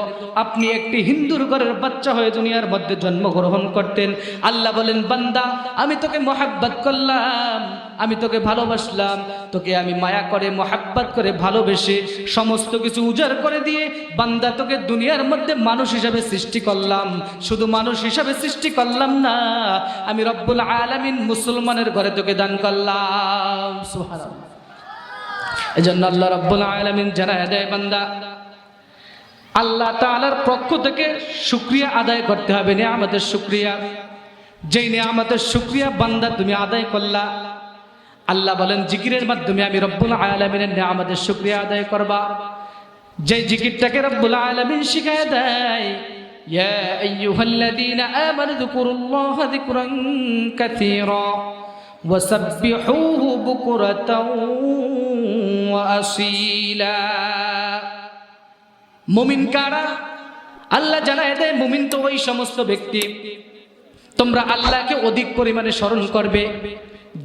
আপনি একটি হিন্দুর ঘরের বাচ্চা হয়ে দুনিয়ার মধ্যে জন্মগ্রহণ করতেন। আল্লাহ বলেন বান্দা আমি তোকে মহাব্বত করলাম, আমি তোকে ভালোবাসলাম, তোকে আমি মায়া করে মহাব্বত করে ভালোবেসে সমস্ত কিছু উজাড় করে দিয়ে বান্দা তোকে দুনিয়ার মধ্যে মানুষ হিসাবে সৃষ্টি করলাম। শুধু মানুষ হিসাবে সৃষ্টি করলাম না, আমি রব্বুল আলামিন মুসলমানের ঘরে তোকে দান করলাম। সুবহানাল্লাহ। এজন্য আল্লাহ রব্বুল আলামিন জানায় দেয় বান্দা আল্লাহ তাআলার পক্ষ থেকে শুকরিয়া আদায় করতে হবে, নিয়ামতের শুকরিয়া। যেই নিয়ামতের শুকরিয়া বান্দা তুমি আদায় করলা, আল্লাহ বলেন জিকিরের মাধ্যমে আমি রব্বুল আলামিনের নিয়ামতের শুকরিয়া আদায় করবা। যেই জিকিরটাকে রব্বুল আলামিন শিখায় দেয়, ইয়া আইয়ুহাল্লাযীনা আমানু যিকুরুল্লাহা যিকরান কাসীরা ওয়াসাব্বিহুহু বুকরাতাও ওয়া আসীলা। মুমিন কারা? আল্লাহ জানায় দেয় মুমিন তো ওই সমস্ত ব্যক্তি, তোমরা আল্লাহকে অধিক পরিমাণে স্মরণ করবে।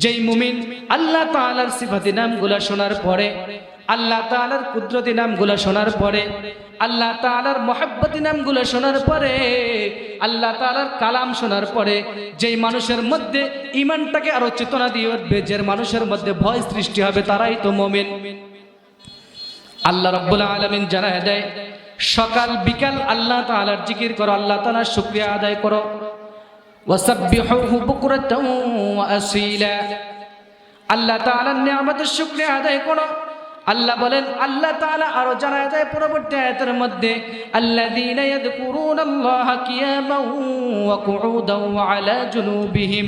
যেই মুমিন আল্লাহ তাআলার সিফাতি নামগুলা শোনার পরে, আল্লাহ তাআলার কুদরতি নামগুলা শোনার পরে, আল্লাহ তাআলার মহব্বতি নামগুলা শোনার পরে, আল্লাহ তাআলার কালাম শোনার পরে যেই মানুষের মধ্যে ঈমানটাকে আরো চেতনা দিয়ে উঠবে, যে মানুষের মধ্যে ভয় সৃষ্টি হবে, তারাই তো মুমিন। আল্লাহ রাব্বুল আলামিন জানায় দেয় সকাল বিকাল আল্লাহ তাআলার জিকির করো, আল্লাহ তাআলার শুকরিয়া আদায় করো। ওয়াসাব্বিহুহু বুকরাতাও ওয়া আসীলা। আল্লাহ তাআলার নিয়ামতের শুকরিয়া আদায় করো, আল্লাহ বলেন, আল্লাহ তাআলা আরো জানায় যায় পরবর্তী আয়াতের মধ্যে, আল্লাযীনা ইয়াযকুরুনাল্লাহা কিয়ামান ওয়া কুউদান ওয়া আলা জুনুবিহিম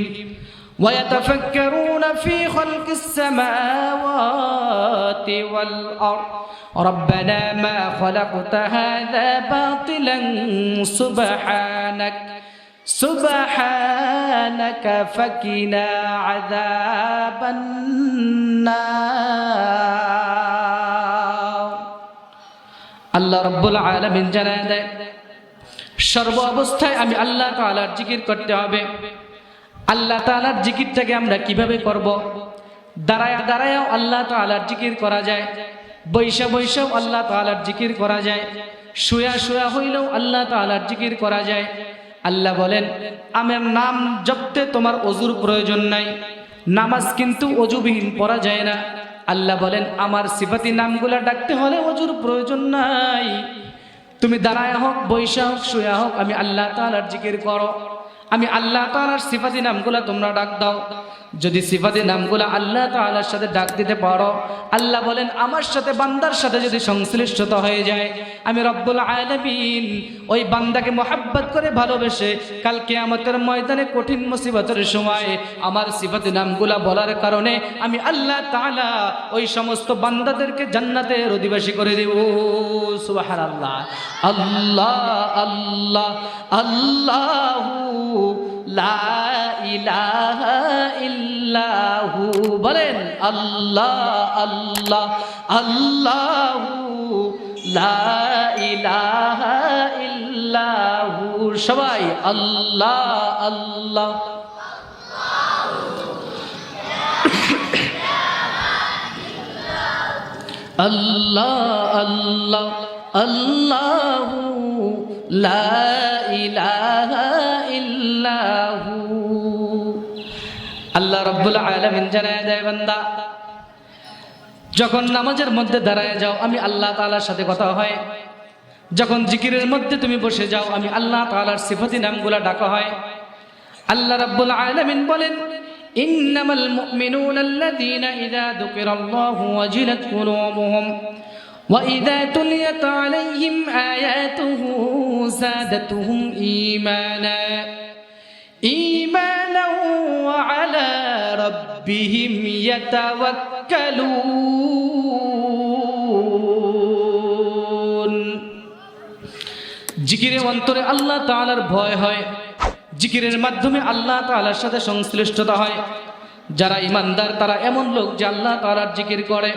ওয়া ইয়াতাফাক্কারুনা ফী খালকিস সামাওয়াতি ওয়াল আরদ রাব্বানা মা খালাকতা হাযা বাতিলান সুবহানাকা ফাকিনা আযাবান নার। আল্লাহ রাব্বুল আলামিন জানায় দেয়, সর্ব অবস্থায় আমি আল্লাহ তাআলার জিকির করতে হবে। আল্লাহ তাআলার জিকিরটাকে আমরা কিভাবে করব? দাঁড়ায়া দাঁড়ায়াও আল্লাহ তাআলার জিকির করা যায়, বৈশা বৈশাও আল্লাহ তাআলার জিকির করা যায়, শুয়া শুয়া হইলেও আল্লাহ তাআলার জিকির করা যায়। আল্লাহ বলেন, আমার নাম জপতে তোমার অজুর প্রয়োজন নাই, নামাজ কিন্তু অজুবিহীন পড়া যায় না। আল্লাহ বলেন, আমার সিফাতি নামগুলা ডাকতে হলে অজুর প্রয়োজন নাই। তুমি দাঁড়ায় হোক, বৈশা হোক, শুয়া হোক, আমি আল্লাহ তাআলার জিকির করো। আমি আল্লাহ তাআলার সিফাতি নামগুলা তোমরা ডাক দাও। যদি সিফাতি নামগুলা আল্লাহ তাআলার সাথে ডাক দিতে পারো, আল্লাহ বলেন আমার সাথে বান্দার সাথে যদি সংশ্লিষ্টতা হয়ে যায়, আমি রব্বুল আলামিন ওই বান্দাকে মহব্বত করে ভালোবেসে কাল কিয়ামতের ময়দানে কঠিন মুসিবতের সময় আমার সিফাতি নামগুলা বলার কারণে আমি আল্লাহ তাআলা ওই সমস্ত বান্দাদেরকে জান্নাতের অধিবাসী করে দেব। সুবহানাল্লাহ। আল্লাহ আল্লাহ আল্লাহু লা ইলাহা ইল্লাহু, বলেন আল্লাহ আল্লাহ আল্লাহু লা ইলাহা ইল্লাহু। সবাই আল্লাহ আল্লাহ। আল্লাহ আল্লাহ আল্লাহু লা ইলাহা ইল্লাহু। আল্লাহ রাব্বুল আলামিন জানায় দেয়, বান্দা যখন নামাজের মধ্যে দাঁড়ায় যাও আমি আল্লাহ তাআলার সাথে কথা হয়, যখন জিকিরের মধ্যে তুমি বসে যাও আমি আল্লাহ তাআলার সিফাতি নামগুলা ডাকা হয়। আল্লাহ রাব্বুল আলামিন বলেন, ইন্নামাল মুমিনুনাল্লাযীনা ইযা যুকিরাল্লাহু ওয়াজিলাত কুলুবুহুম ওয়া ইযা তুলিয়াত আলাইহিম আয়াতুহু যাদাতুহুম ঈমানা ওয়া আলা রাব্বিহিম ইয়াতাওয়াক্কালুন। জিকিরে অন্তরে আল্লাহ তাআলার ভয় হয়, জিকিরের মাধ্যমে আল্লাহ তাআলার সাথে সংশ্লিষ্টতা হয়। যারা ইমানদার তারা এমন লোক যে আল্লাহ তাআলার জিকির করে।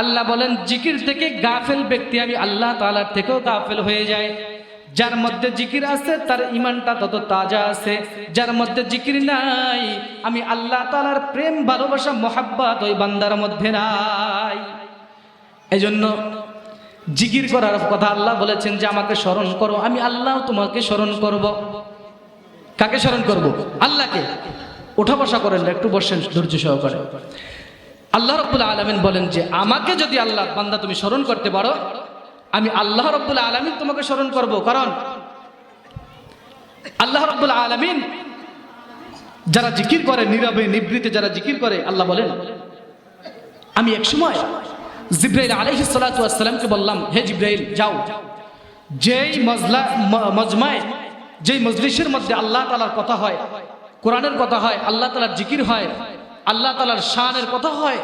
আল্লাহ বলেন, জিকির থেকে গাফেল ব্যক্তি আমি আল্লাহ তাআলার থেকেও গাফেল হয়ে যায়। যার মধ্যে জিকির আছে তার ঈমানটা তত তাজা আছে, যার মধ্যে জিকির নাই আমি আল্লাহ তাআলার প্রেম ভালোবাসা মহব্বত ওই বান্দার মধ্যে নাই। এজন্য জিকির করার কথা আল্লাহ বলেছেন যে আমাকে স্মরণ করো, আমি আল্লাহ তোমাকে স্মরণ করব। কাকে স্মরণ করব? আল্লাহকে। ওঠা বসা করেন না, একটু বসেন ধৈর্য সহকারে। আল্লাহ রাব্বুল আলামিন বলেন যে আমাকে যদি আল্লাহ বান্দা তুমি স্মরণ করতে পারো, আমি আল্লাহ রাব্বুল আলামিন তোমাকে স্মরণ করব। কারণ আল্লাহ রাব্বুল আলামিন যারা জিকির করে, নীরবে নিভৃতে যারা জিকির করে, আল্লাহ বলেন আমি এক সময় জিবরাইল আলাইহিস সালাতু ওয়াস সালামকে বললাম, হে জিবরাইল যাও, যেই মজমায় যেই মজলিসের মধ্যে আল্লাহ তাআলার কথা হয়, কোরআনের কথা হয়, আল্লাহ তাআলার জিকির হয়, আল্লাহ তাআলার শানের কথা হয়,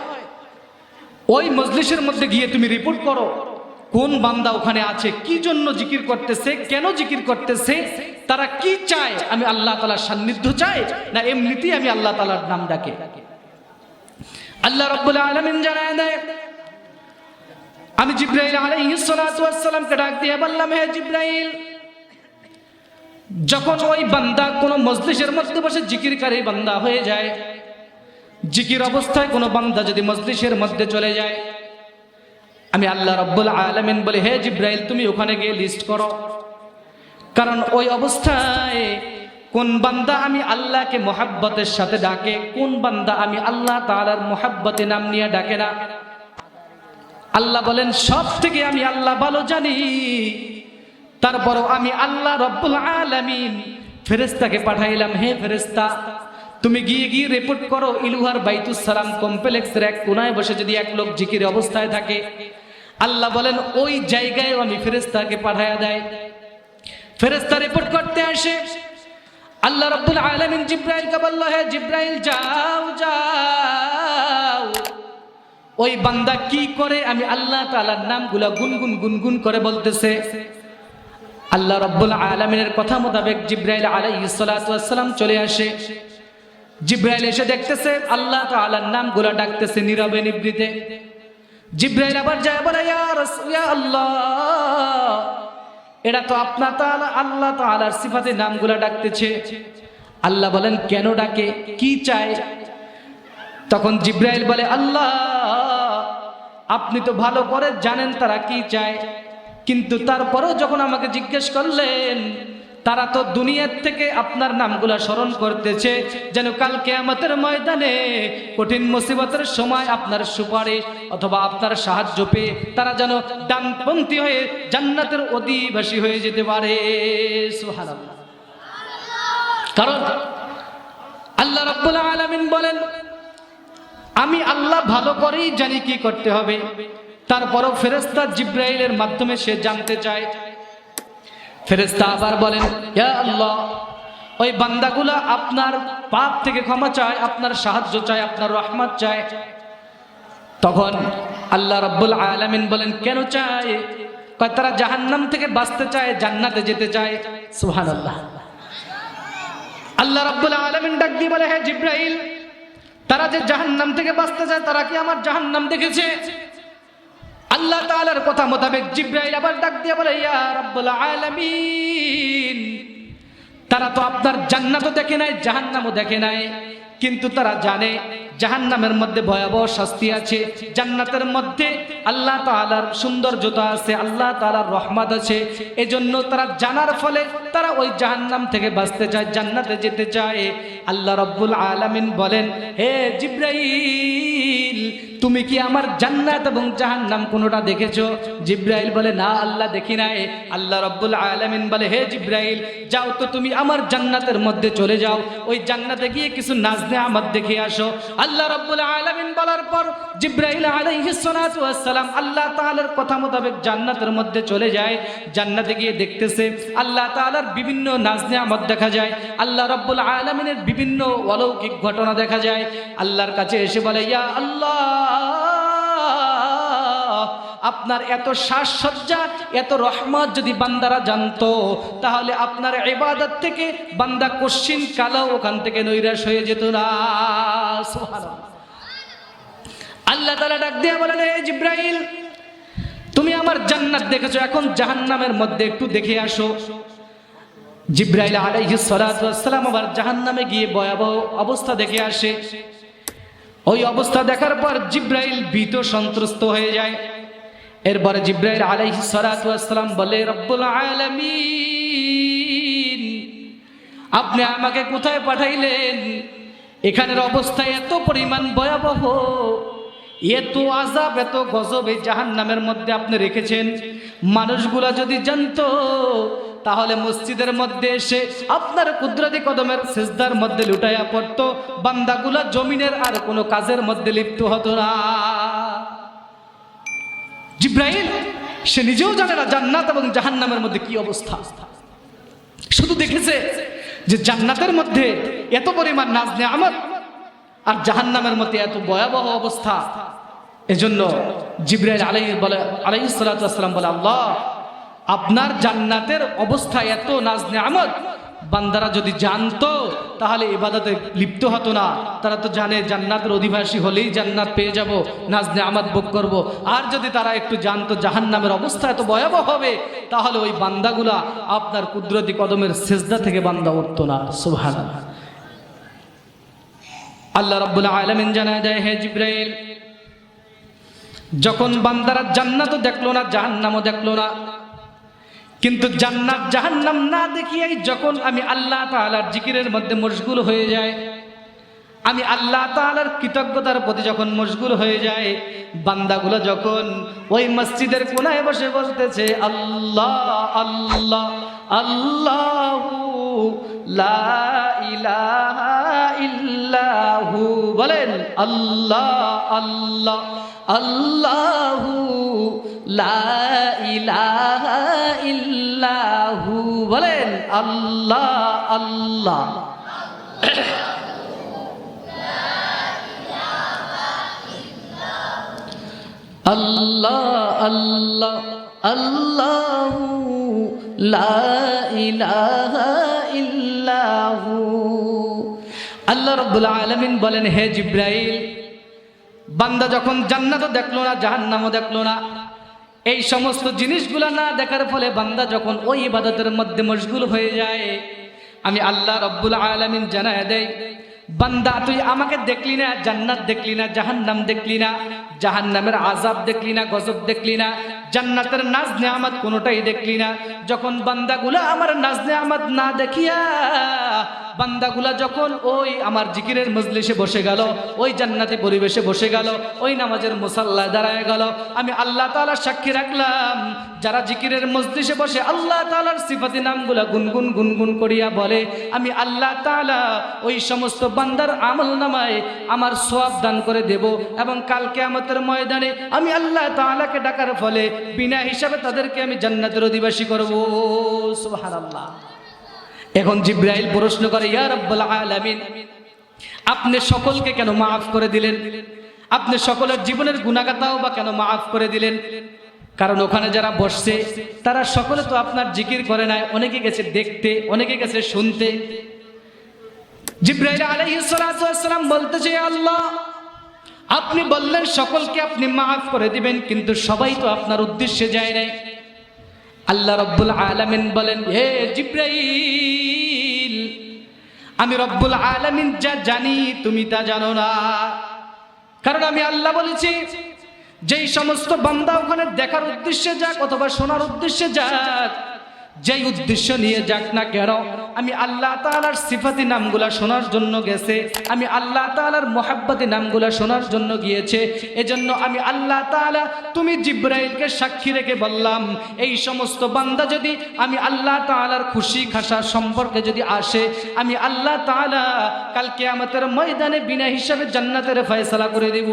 ওই মজলিসের মধ্যে গিয়ে তুমি রিপোর্ট করো কোন বান্দা ওখানে আছে, কি জন্য জিকির করতেছে, কেন জিকির করতেছে, তারা কি চায়, আমি আল্লাহ তাআলার সান্নিধ্য চাই না এমনিতেই আমি আল্লাহ তাআলার নাম ডাকে। আল্লাহ রাব্বুল আলামিন জানায় দেয়, আমি জিবরাইল আলাইহিস সালাতু ওয়াস সালামকে ডাক দিয়ে বললাম, হে জিবরাইল, যখন ওই বান্দা কোন মজলিসের মধ্যে বসে জিকিরকারী বান্দা হয়ে যায়, জিকির অবস্থায় কোনো বান্দা যদি মজলিসের মধ্যে চলে যায়, আমি আল্লাহ রাব্বুল আলামিন বলি, হে জিবরাইল তুমি ওখানে গিয়ে লিস্ট করো। কারণ ওই অবস্থায় কোন বান্দা আমি আল্লাহকে মহব্বতের সাথে ডাকে, কোন বান্দা আমি আল্লাহ তাআলার মহব্বতে নাম নিয়ে ডাকে না। আল্লাহ বলেন, সব থেকে আমি আল্লাহ ভালো জানি, তারপরও আমি আল্লাহ রাব্বুল আলামিন ফেরেশতাকে পাঠাইলাম, হে ফেরেশতা তুমি গিয়ে গিয়ে রিপোর্ট করো ইলুহার বাইতুস সালাম কমপ্লেক্সের এক কোনায় বসে যদি এক লোক জিকির অবস্থায় থাকে, আল্লাহ বলেন ওই জায়গায় আমি ফেরেশতাকে পাঠায়া দেয়। ফেরেশতা রিপোর্ট করতে আসে। আল্লাহ রাব্বুল আলামিন জিব্রাইলকে বলল, হে জিব্রাইল যাও যাও, ওই বান্দা কি করে আমি আল্লাহ তাআলার নামগুলো গুনগুন গুনগুন করে বলতেছে। আল্লাহ রাব্বুল আলামিনের কথা মোতাবেক জিব্রাইল আলাইহিস সালাতু ওয়াস সালাম চলে আসে। জিব্রাইল এসে দেখতেছে আল্লাহ তাআলার নামগুলো ডাকতেছে নীরবে নিভৃতে। জিব্রাইল আবার যায় বলে, ইয়া আল্লাহ, এটা তো আপনার তাআলা আল্লাহ তাআলার সিফাতে নামগুলো ডাকতেছে। আল্লাহ বলেন কেন ডাকে, কি চায়? তখন জিব্রাইল বলে, আল্লাহ আপনি তো ভালো করে জানেন তারা কি চায়, কিন্তু তারপরেও যখন আমাকে জিজ্ঞেস করলেন, তারা তো দুনিয়ার থেকে আপনার নামগুলা স্মরণ করতেছে যেন কাল কিয়ামতের ময়দানে কঠিন মুসিবতের সময় আপনার সুপারিশ অথবা আপনার সাহায্য পেয়ে তারা যেন ডানপন্থী হয়ে জান্নাতের অধিবাসী হয়ে যেতে পারে। সুবহানাল্লাহ। কারণ আল্লাহ রাব্বুল আলামিন বলেন, আমি আল্লাহ ভালো করেই জানি কি করতে হবে, তারপরও ফেরেশতা জিব্রাইলের মাধ্যমে সে জানতে চায়। ফেরেশতা আবার বলেন, ইয়া আল্লাহ, ওই বান্দাগুলা আপনার পাপ থেকে ক্ষমা চায়, আপনার সাহায্য চায়, আপনার রহমত চায়। তখন আল্লাহ রাব্বুল আলামিন বলেন কেন চায়? কয় তারা জাহান্নাম থেকে বাঁচতে চায়, জান্নাতে যেতে চায়। সুবহানাল্লাহ। আল্লাহ রাব্বুল আলামিন ডাক দিয়ে বলে, হে জিব্রাইল, তারা যে জাহান্নাম থেকে বাঁচতে চায় তারা কি আমার জাহান্নাম দেখেছে? আল্লাহ তাআলার কথা মোতাবেক জিব্রাইল আবার ডাক দিয়ে বলে, ইয়া রাব্বুল আলামিন, তারা তো আপনার জান্নাতও দেখে নাই, জাহান্নামও দেখে নাই, কিন্তু তারা জানে জাহান্নামের মধ্যে ভয়াবহ শাস্তি আছে, জান্নাতের মধ্যে আল্লাহ তাআলার সৌন্দর্যতা আছে, আল্লাহ তাআলার রহমত আছে। এজন্য তারা জানার ফলে তারা ওই জাহান্নাম থেকে বাঁচতে চায়, জান্নাতে যেতে চায়। আল্লাহ রাব্বুল আলামিন বলেন, হে জিব্রাইল, তুমি কি আমার জান্নাত এবং জাহান্নাম কোনোটা দেখেছো? জিব্রাইল বলে, না আল্লাহ দেখি নাই। আল্লাহ রাব্বুল আলামিন বলে, হে জিব্রাইল, যাও তো তুমি আমার জান্নাতের মধ্যে চলে যাও, ওই জান্নাতে গিয়ে কিছু নাজ নেয়ামত দেখে আসো। আল্লাহ রাব্বুল আলামিন বলার পর জিব্রাইল আলাইহিস সালাতু ওয়াস সালাম আল্লাহ তাআলার কথা মোতাবেক জান্নাতের মধ্যে চলে যায়। জান্নাতে গিয়ে দেখতেছে আল্লাহ তাআলার বিভিন্ন নাজ নেয়ামত দেখা যায়, আল্লাহ রাব্বুল আলামিনের বিভিন্ন অলৌকিক ঘটনা দেখা যায়। আল্লাহর কাছে এসে বলে, ইয়া আল্লাহ, আপনার এত সাজসজ্জা, এত রহমত যদি বান্দারা জানতো, তাহলে আপনার ইবাদত থেকে বান্দা কশিন কালো ওখান থেকে নৈরাশ হয়ে যেত না। সুবহানাল্লাহ। আল্লাহ তাআলা ডাক দিয়ে বলেন, হে জিব্রাইল, তুমি আমার জান্নাত দেখেছো, এখন জাহান্নামের মধ্যে একটু দেখে আসো। জিব্রাইল আলাইহিস সালাতু ওয়াস সালাম আবার জাহান্নামে গিয়ে ভয়াবহ অবস্থা দেখে আসে। ওই অবস্থা দেখার পর জিব্রাইল ভীত সন্ত্রস্ত হয়ে যায়। এরপরে জিব্রাইল আলাইহিস সালাতু ওয়াস সালাম বলে, রব্বুল আলামিন, আপনি আমাকে কোথায় পাঠাইলেন? এখানের অবস্থা এত পরিমাণ ভয়াবহ, এত আযাব, এত গজব এই জাহান্নামের মধ্যে আপনি রেখেছেন। মানুষগুলা যদি জানতো তাহলে মসজিদের মধ্যে এসে আপনার কুদরতি কদমের সিজদার মধ্যে লুটাইয়া পড়তো, বান্দাগুলা জমিনের আর কোনো কাজের মধ্যে লিপ্ত হতো না। জিব্রাইল সে নিজেও জানে না জান্নাত এবং জাহান্নামের মধ্যে কি অবস্থা, শুধু দেখেছে যে জান্নাতের মধ্যে এত পরিমাণ নাজ নেয়ামত আর জাহান্নামের মধ্যে এত ভয়াবহ অবস্থা। এজন্য জিব্রাইল আলাইহিস সালাতু ওয়াস সালাম বলে, আল্লাহ, আপনার জান্নাতের অবস্থা এত নাজ নেয়ামত, বান্দারা যদি জানতো তাহলে ইবাদতে লিপ্ত হতো না। তারা তো জানে জান্নাতের অধিবাসী হলেই জান্নাত পেয়ে যাব, নাজ নেয়ামত ভোগ করব। আর যদি তারা একটু জানতো জাহান্নামের অবস্থা এত ভয়াবহ হবে, তাহলে ওই বান্দাগুলা আপনার কুদরতি কদমের সিজদা থেকে বান্দা উঠতো না। সুবহানাল্লাহ। আল্লাহ রাব্বুল আলামিন জানায় দেয়, হে জিব্রাইল, যখন বান্দারা জান্নাতও দেখলো না, জাহান্নামও দেখলো না, কিন্তু জান্নাত জাহান্নাম না দেখিয়াই যখন আমি আল্লাহ তাআলার জিকিরের মধ্যে মশগুল হয়ে যায়, আমি আল্লাহ তাআলার কৃতজ্ঞতার প্রতি যখন মশগুল হয়ে যায়, বান্দাগুলো যখন ওই মসজিদের কোনায় বসে বলতেছে, আল্লাহ আল্লাহ আল্লাহু লা ইলাহা ইল্লা ইল্লাহু, বলেন আল্লাহ আল্লাহ আল্লাহু লা ইলাহা ইল্লাহু, বলেন আল্লাহ আল্লাহ। আল্লাহ আল্লাহ আল্লাহু লা ইলাহা ইল্লাহু। আল্লাহ রাব্বুল আলামিন বলেন, হে জিবরাইল, বান্দা যখন জান্নাতও দেখলো না, জাহান্নামও দেখলো না, এই সমস্ত জিনিসগুলো না দেখার ফলে বান্দা যখন ওই ইবাদতের মধ্যে মশগুল হয়ে যায়, আমি আল্লাহ রাব্বুল আলামিন জানায় দেই, বান্দা তুই আমাকে দেখলি না, জান্নাত দেখলি না, জাহান্নাম দেখলি না, জাহান্নামের আযাব দেখলি না, গজব দেখলি না, জান্নাতের নাজ নেয়ামত কোনোটাই দেখলি না। যখন বান্দাগুলা আমার নাজ নেয়ামত না দেখিয়া বান্দাগুলা যখন ওই আমার জিকিরের মজলিসে বসে গেল, ওই জান্নাতি পরিবেশে বসে গেল, ওই নামাজের মুসাল্লায় দাঁড়ায় গেল, আমি আল্লাহ তাআলা সাক্ষী রাখলাম, যারা জিকিরের মজলিসে বসে আল্লাহ তাআলার সিফাতি নামগুলা গুনগুন গুনগুন করিয়া বলে, আমি আল্লাহ তাআলা ওই সমস্ত বান্দার আমলনামায় আমার সওয়াব দান করে দেব, এবং কাল কিয়ামতের ময়দানে আমি আল্লাহ তাআলাকে ডাকার ফলে বিনা হিসাবে তাদেরকে আমি জান্নাতের অধিবাসী করব। সুবহানাল্লাহ। এখন জিবরাইল প্রশ্ন করে, ইয়া রাব্বুল আলামিন, আপনি সকলকে কেন মাফ করে দিলেন? আপনি সকলের জীবনের গুনাহগাতাও বা কেন মাফ করে দিলেন? কারণ ওখানে যারা বসছে তারা সকলে তো আপনার জিকির করে নাই, অনেকে গেছে দেখতে, অনেকে গেছে শুনতে। জিবরাইল আলাইহিস সালাতু ওয়াস সালাম বলতেছে, আল্লাহ, আপনি বললেন সকলকে আপনি মাফ করে দিবেন, কিন্তু সবাই তো আপনার উদ্দেশ্যে যায় নাই। আল্লাহ রাব্বুল আলামিন বলেন, হে জিবরাইল, আমি রব্বুল আলামিন যা জানি তুমি তা জানো না। কারণ আমি আল্লাহ বলেছি, যেই সমস্ত বান্দা ওখানে দেখার উদ্দেশ্যে যাক অথবা শোনার উদ্দেশ্যে যাক, যেই উদ্দেশ্য নিয়ে যাক না কেন, আমি আল্লাহ তাআলার সিফাতি নামগুলা শোনার জন্য গেছে, আমি আল্লাহ তাআলার মুহাব্বতি নামগুলা শোনার জন্য গিয়েছে। এজন্য আমি আল্লাহ তাআলা তুমি জিবরাইলকে সাক্ষী রেখে বললাম, এই সমস্ত বান্দা যদি আমি আল্লাহ তাআলার খুশি খাসা সম্পর্কে যদি আসে, আমি আল্লাহ তাআলা কাল কিয়ামতের ময়দানে বিনা হিসাবে জান্নাতের ফয়সালা করে দেব।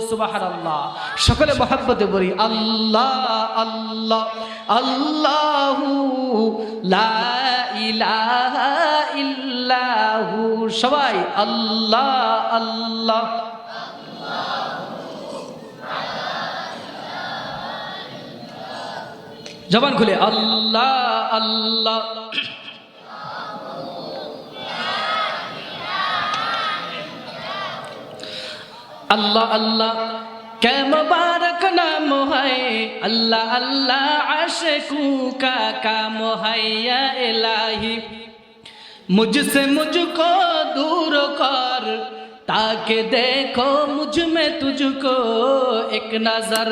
সুবহানাল্লাহ। সকলে মুহাব্বতে বলি আল্লাহ আল্লাহ আল্লাহু লা ইলাহা ইল্লাহু। সবাই আল্লাহ আল্লাহ। জবান খুলে আল্লাহ আল্লাহ। আল্লাহ আল্লাহ क्या मुबारक नाम है, अल्लाह अल्लाह आशिकों का काम है, या इलाही मुझसे मुझको दूर कर, ताकि देखो मुझ में तुझको एक नजर।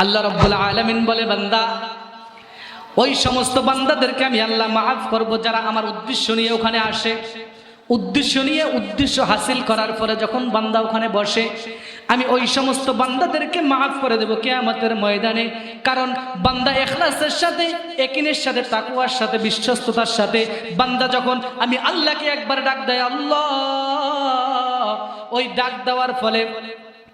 আল্লাহ রাব্বুল আলামিন বলে, বান্দা, ওই সমস্ত বান্দাদেরকে আমি আল্লাহ মাফ করব যারা আমার উদ্দেশ্য নিয়ে ওখানে আসে। উদ্দেশ্য নিয়ে উদ্দেশ্য হাসিল করার পরে যখন বান্দা ওখানে বসে, আমি ওই সমস্ত বান্দাদেরকে মাফ করে দেব কিয়ামতের ময়দানে। কারণ বান্দা ইখলাসের সাথে, ইয়াকিনের সাথে, তাকওয়ার সাথে, বিশ্বস্ততার সাথে বান্দা যখন আমি আল্লাহকে একবার ডাক দেয় আল্লাহ, ওই ডাক দেওয়ার ফলে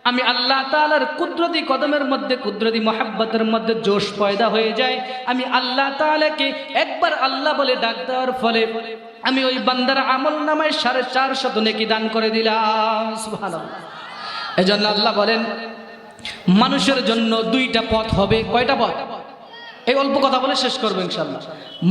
আমি আল্লাহ তাআলার কুদরতি কদমের মধ্যে, কুদরতি মহব্বতের মধ্যে জোশ পয়দা হয়ে যায়। আমি আল্লাহ তাআলাকে একবার আল্লাহ বলে ডাক দেওয়ার ফলে আমি ওই বান্দার আমল নামায় 450 নেকি দান করে দিলাম। সুবহানাল্লাহ। এজন্য আল্লাহ বলেন, মানুষের জন্য দুইটা পথ হবে। কয়টা পথ? এই অল্প কথা বলে শেষ করবো ইনশাআল্লাহ।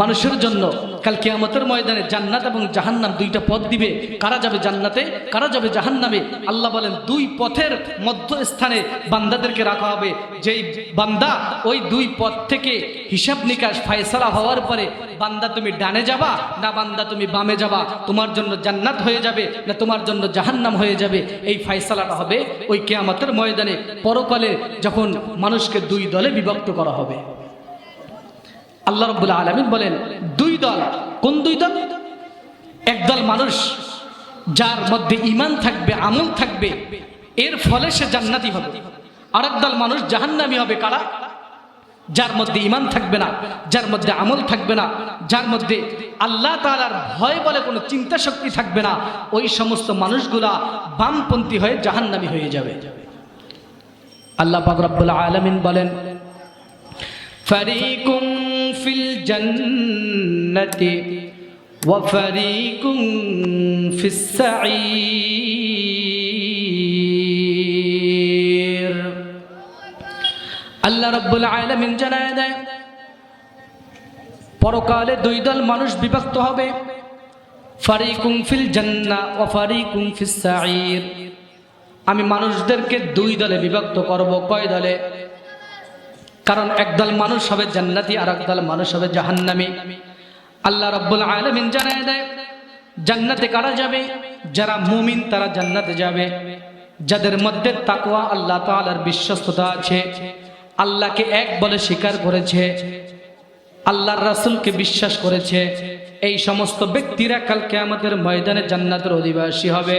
মানুষের জন্য কাল কিয়ামতের ময়দানে জান্নাত এবং জাহান্নাম দুইটা পথ দিবে। কারা যাবে জান্নাতে, কারা যাবে জাহান্নামে? আল্লাহ বলেন, দুই পথের মধ্যস্থানে বান্দাদেরকে রাখা হবে। যেই বান্দা ওই দুই পথ থেকে হিসাব নিকাশ ফয়সালা হওয়ার পরে বান্দা তুমি ডানে যাবা না বান্দা তুমি বামে যাবা, তোমার জন্য জান্নাত হয়ে যাবে না তোমার জন্য জাহান্নাম হয়ে যাবে, এই ফয়সালাটা হবে ওই কিয়ামতের ময়দানে। পরকালে যখন মানুষকে দুই দলে বিভক্ত করা হবে। আল্লাহ রাব্বুল আলামিন বলেন, দুই দল। কোন দুই দল? একদল মানুষ যার মধ্যে ঈমান থাকবে, আমল থাকবে, এর ফলে সে জান্নাতি হবে। আরেক দল মানুষ জাহান্নামী হবে। কারা? যার মধ্যে ঈমান থাকবে না, যার মধ্যে আমল থাকবে না, যার মধ্যে আল্লাহ তাআলার ভয় বলে কোনো চিন্তা শক্তি থাকবে না, ওই সমস্ত মানুষগুলা বামপন্থী হয়ে জাহান্নামী হয়ে যাবে। আল্লাহ পাক রব্বুল আলামিন বলেন, ফারিকুম ফিল জান্নাতি ওয়া ফারিকুম ফিস সাঈর। আল্লাহ রাব্বুল আলামিন জানায় দেয়, পরকালে দুই দল মানুষ বিভক্ত হবে, ফারিকুম ফিল জান্নাহ ওয়া ফারিকুম ফিস সাঈর। আমি মানুষদেরকে দুই দলে বিভক্ত করব। কয় দলে? কারণ একদল মানুষ হবে জান্নাতি আর একদল মানুষ হবে জাহান্নামী। আল্লাহ রাব্বুল আলামিন জানায় দেয়, জান্নাতে কারা যাবে? যারা মুমিন তারা জান্নাতে যাবে, যাদের মধ্যে তাকওয়া আল্লাহ তাআলার বিশ্বস্ততা আছে, আল্লাহকে এক বলে স্বীকার করেছে, আল্লাহর রাসূলকে বিশ্বাস করেছে, এই সমস্ত ব্যক্তিরা কাল কিয়ামতের ময়দানে জান্নাতের অধিবাসী হবে।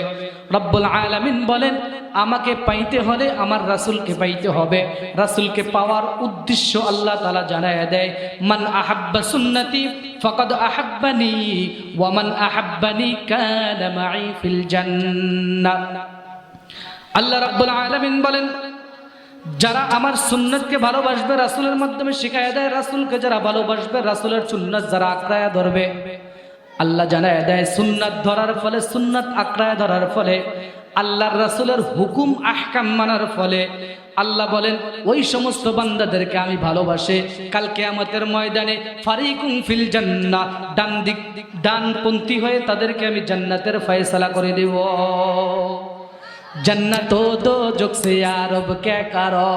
রব্বুল আলামিন বলেন, আমাকে পাইতে হলে আমার রাসূলকে পাইতে হবে। রাসূলকে পাওয়ার উদ্দেশ্য আল্লাহ তাআলা জানায় দেয়, মান আহাব্বা সুন্নতি ফাকাদ আহাব্বানি ওয়া মান আহাব্বানি কানা মাই ফিল জান্নাহ। আল্লাহ রাব্বুল আলামিন বলেন, যারা আমার সুন্নতকে ভালোবাসবে, রাসূলের মাধ্যমে শিখায়া দেয়, রাসূলকে যারা ভালোবাসবে, রাসূলের সুন্নাত যারা আঁকড়ায়া ধরবে, আল্লাহ জানায়া দেয় সুন্নাত ধরার ফলে, সুন্নাত আঁকড়ায়া ধরার ফলে, আল্লাহর রাসূলের হুকুম আহকাম মানার ফলে আল্লাহ বলেন ওই সমস্ত বান্দাদেরকে আমি ভালোবাসে। কাল কিয়ামতের ময়দানে ফারিকুম ফিল জান্নাহ, ডানপন্থী হয়ে তাদেরকে আমি জান্নাতের ফয়সালা করে দেব। जन्नत दोजख से यार अब क्या करो,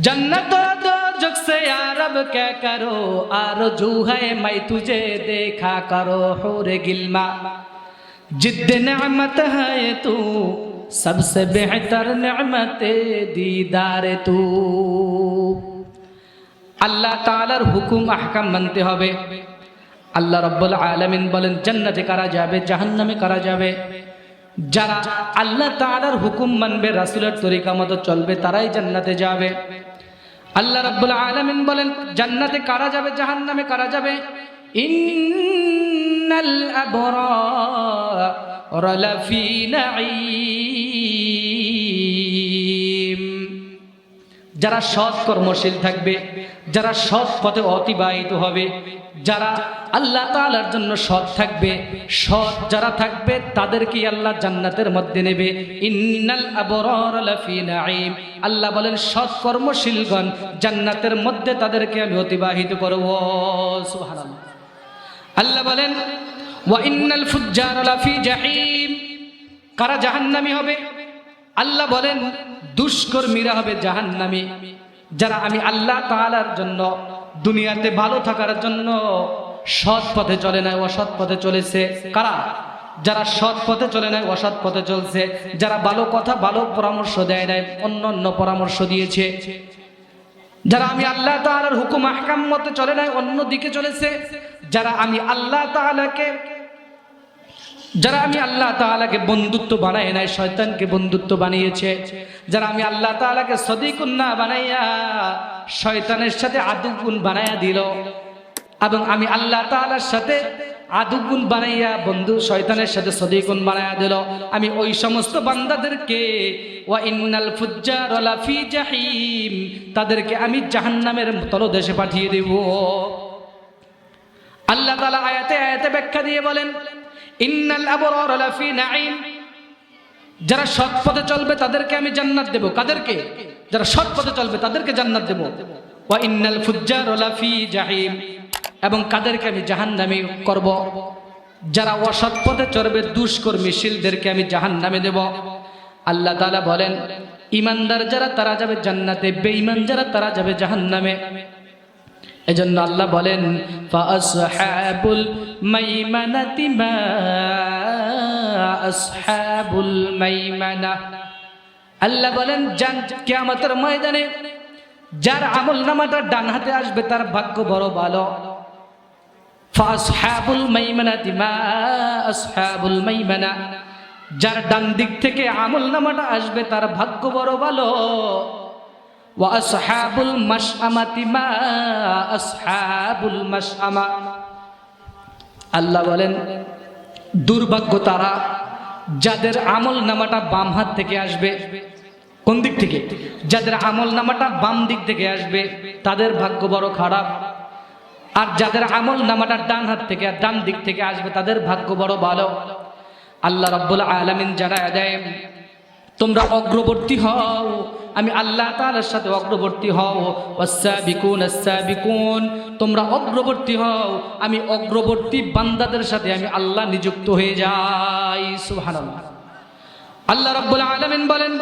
जन्नत दोजख से यार अब क्या करो, आरज़ू है मैं तुझे देखा करो, हुरे गिल्मा जिद्द नेमत है तू, सबसे बेहतर नेमत दीदार तू। अल्लाह ताआलार हुकुम अहकाम मानते होबे। अल्लाह रब्बुल आलामीन बोलेन जन्नते कारा जाबे, जहन्नामे कारा जाबे? যারা আল্লাহ তাআলার হুকুম মানবে, রাসূলের তরিকা মতো চলবে, তারাই জান্নাতে যাবে। আল্লাহ রাব্বুল আলামিন বলেন, জান্নাতে কারা যাবে, জাহান্নামে কারা যাবে? ইন্নাল আবরার লাফি নাঈম। যারা সৎ কর্মশীল থাকবে, যারা সৎ পথে অতিবাহিত হবে, যারা আল্লাহ তাআলার জন্য সৎ থাকবে, সৎ যারা থাকবে তাদেরকে আল্লাহ জান্নাতের মধ্যে নেবে। ইন্নাল আবরার লাফি নাঈম। আল্লাহ বলেন সৎ কর্মশীলগণ জান্নাতের মধ্যে তাদেরকে আমি অতিবাহিত করব। সুবহানাল্লাহ। আল্লাহ বলেন ওয়া ইন্নাল ফুজ্জার লাফি জাহিম। কারা জাহান্নামী হবে? আল্লাহ বলেন দুষ্কর্মীরা হবে জাহান্নামী। যারা আমি আল্লাহ তাআলার জন্য দুনিয়াতে ভালো থাকার জন্য সৎ পথে চলে নাই, অসৎ পথে চলেছে। কারা? যারা সৎ পথে চলে নাই, অসৎ পথে চলছে, যারা ভালো কথা ভালো পরামর্শ দেয় নাই, অন্য অন্য পরামর্শ দিয়েছে, যারা আমি আল্লাহ তাআলার হুকুম আহকাম মতে চলে নাই, অন্য দিকে চলেছে, যারা আমি আল্লাহ তাআলাকে বন্ধুত্ব বানায় নাই, শয়তানকে বন্ধুত্ব বানিয়েছে, যারা আমি আল্লাহ তাআলাকে সদিকুন না বানাইয়া শয়তানের সাথে আদুগুন বানাইয়া দিল, এবং আমি আল্লাহ তাআলার সাথে আদুগুন বানাইয়া বন্ধু শয়তানের সাথে সদিকুন বানাইয়া দিল, আমি ওই সমস্ত বান্দাদেরকে ওয়া ইন্নাল ফুজ্জার লাফি জাহিম, তাদেরকে আমি জাহান্নামের তলদেশে পাঠিয়ে দেব। আল্লাহ তাআলা আয়াতে আয়াতে ব্যাখ্যা দিয়ে বলেন ইন্নাল আবরার লাফি নাঈম। যারা সৎ পথে চলবে তাদেরকে আমি জান্নাত দেব। কাদেরকে? যারা সৎ পথে চলবে তাদেরকে জান্নাত দেব। ওয়া ইন্নাল ফুজ্জার লাফি জাহিম। এবং কাদেরকে আমি জাহান্নামে করব? যারা অসৎ পথে চলবে, দুষ্কর্মীশীলদেরকে আমি জাহান্নামে দেব। আল্লাহ তাআলা বলেন ঈমানদার যারা তারা যাবে জান্নাতে, বেঈমান যারা তারা যাবে জাহান্নামে। এজন্য আল্লাহ বলেন ফাআসহাবুল মাইমানাতি মা আসহাবুল মাইমানা। আল্লাহ বলেন কিয়ামতের ময়দানে যার আমলনামাটা ডান হাতে আসবে তার ভাগ্য বড় ভালো। ফাআসহাবুল মাইমানাতি মা আসহাবুল মাইমানা। যার ডান দিক থেকে আমলনামাটা আসবে তার ভাগ্য বড় ভালো। ওয়া আসহাবুল মাশআমাতি মা আসহাবুল মাশআমা। আল্লাহ বলেন দুর্ভাগ্য তারা যাদের আমল নামাটা বাম হাত থেকে আসবে। কোন দিক থেকে? যাদের আমল নামাটা বাম দিক থেকে আসবে তাদের ভাগ্য বড় খারাপ। আর যাদের আমল নামাটা ডান হাত থেকে ডান দিক থেকে আসবে তাদের ভাগ্য বড় ভালো। আল্লাহ রাব্বুল আলামিন জানায় দেয় তোমরা অগ্রবর্তী হও, আমি আল্লাহ তাআলার সাথে অগ্রবর্তী হও। ওয়াসসাবিকুন আসসাবিকুন, তোমরা অগ্রবর্তী হও, আমি অগ্রবর্তী বান্দাদের সাথে আমি আল্লাহ নিযুক্ত হয়ে যাই। সুবহানাল্লাহ। আল্লাহ রাব্বুল আলামিন বলেন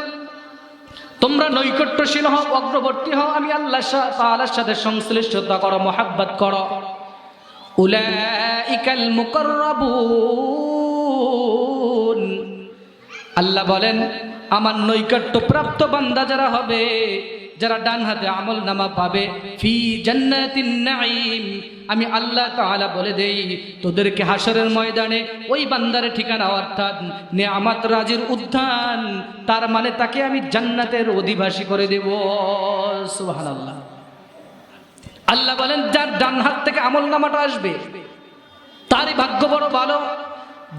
তোমরা নৈকট্যশীল হও, অগ্রবর্তী হও, আমি আল্লাহ তাআলার সাথে সংশ্লিষ্টতা করো, মহাব্বত করো। উলাইকাল মুকাররাবুন, আল্লাহ বলেন আমার নৈকট্য প্রাপ্ত বান্দা যারা হবে, যারা ডান হাতে আমল নামা পাবে, ফি জান্নাতিন নাঈম, আমি আল্লাহ তাআলা বলে দেই তোদেরকে হাসরের ময়দানে ওই বান্দার ঠিকানা অর্থাৎ নেয়ামত রাজির উদ্যান, তার মানে তাকে আমি জান্নাতের অধিবাসী করে দেব। সুবহানাল্লাহ। আল্লাহ বলেন যার ডান হাত থেকে আমল নামাটা আসবে তারই ভাগ্য বড় ভালো।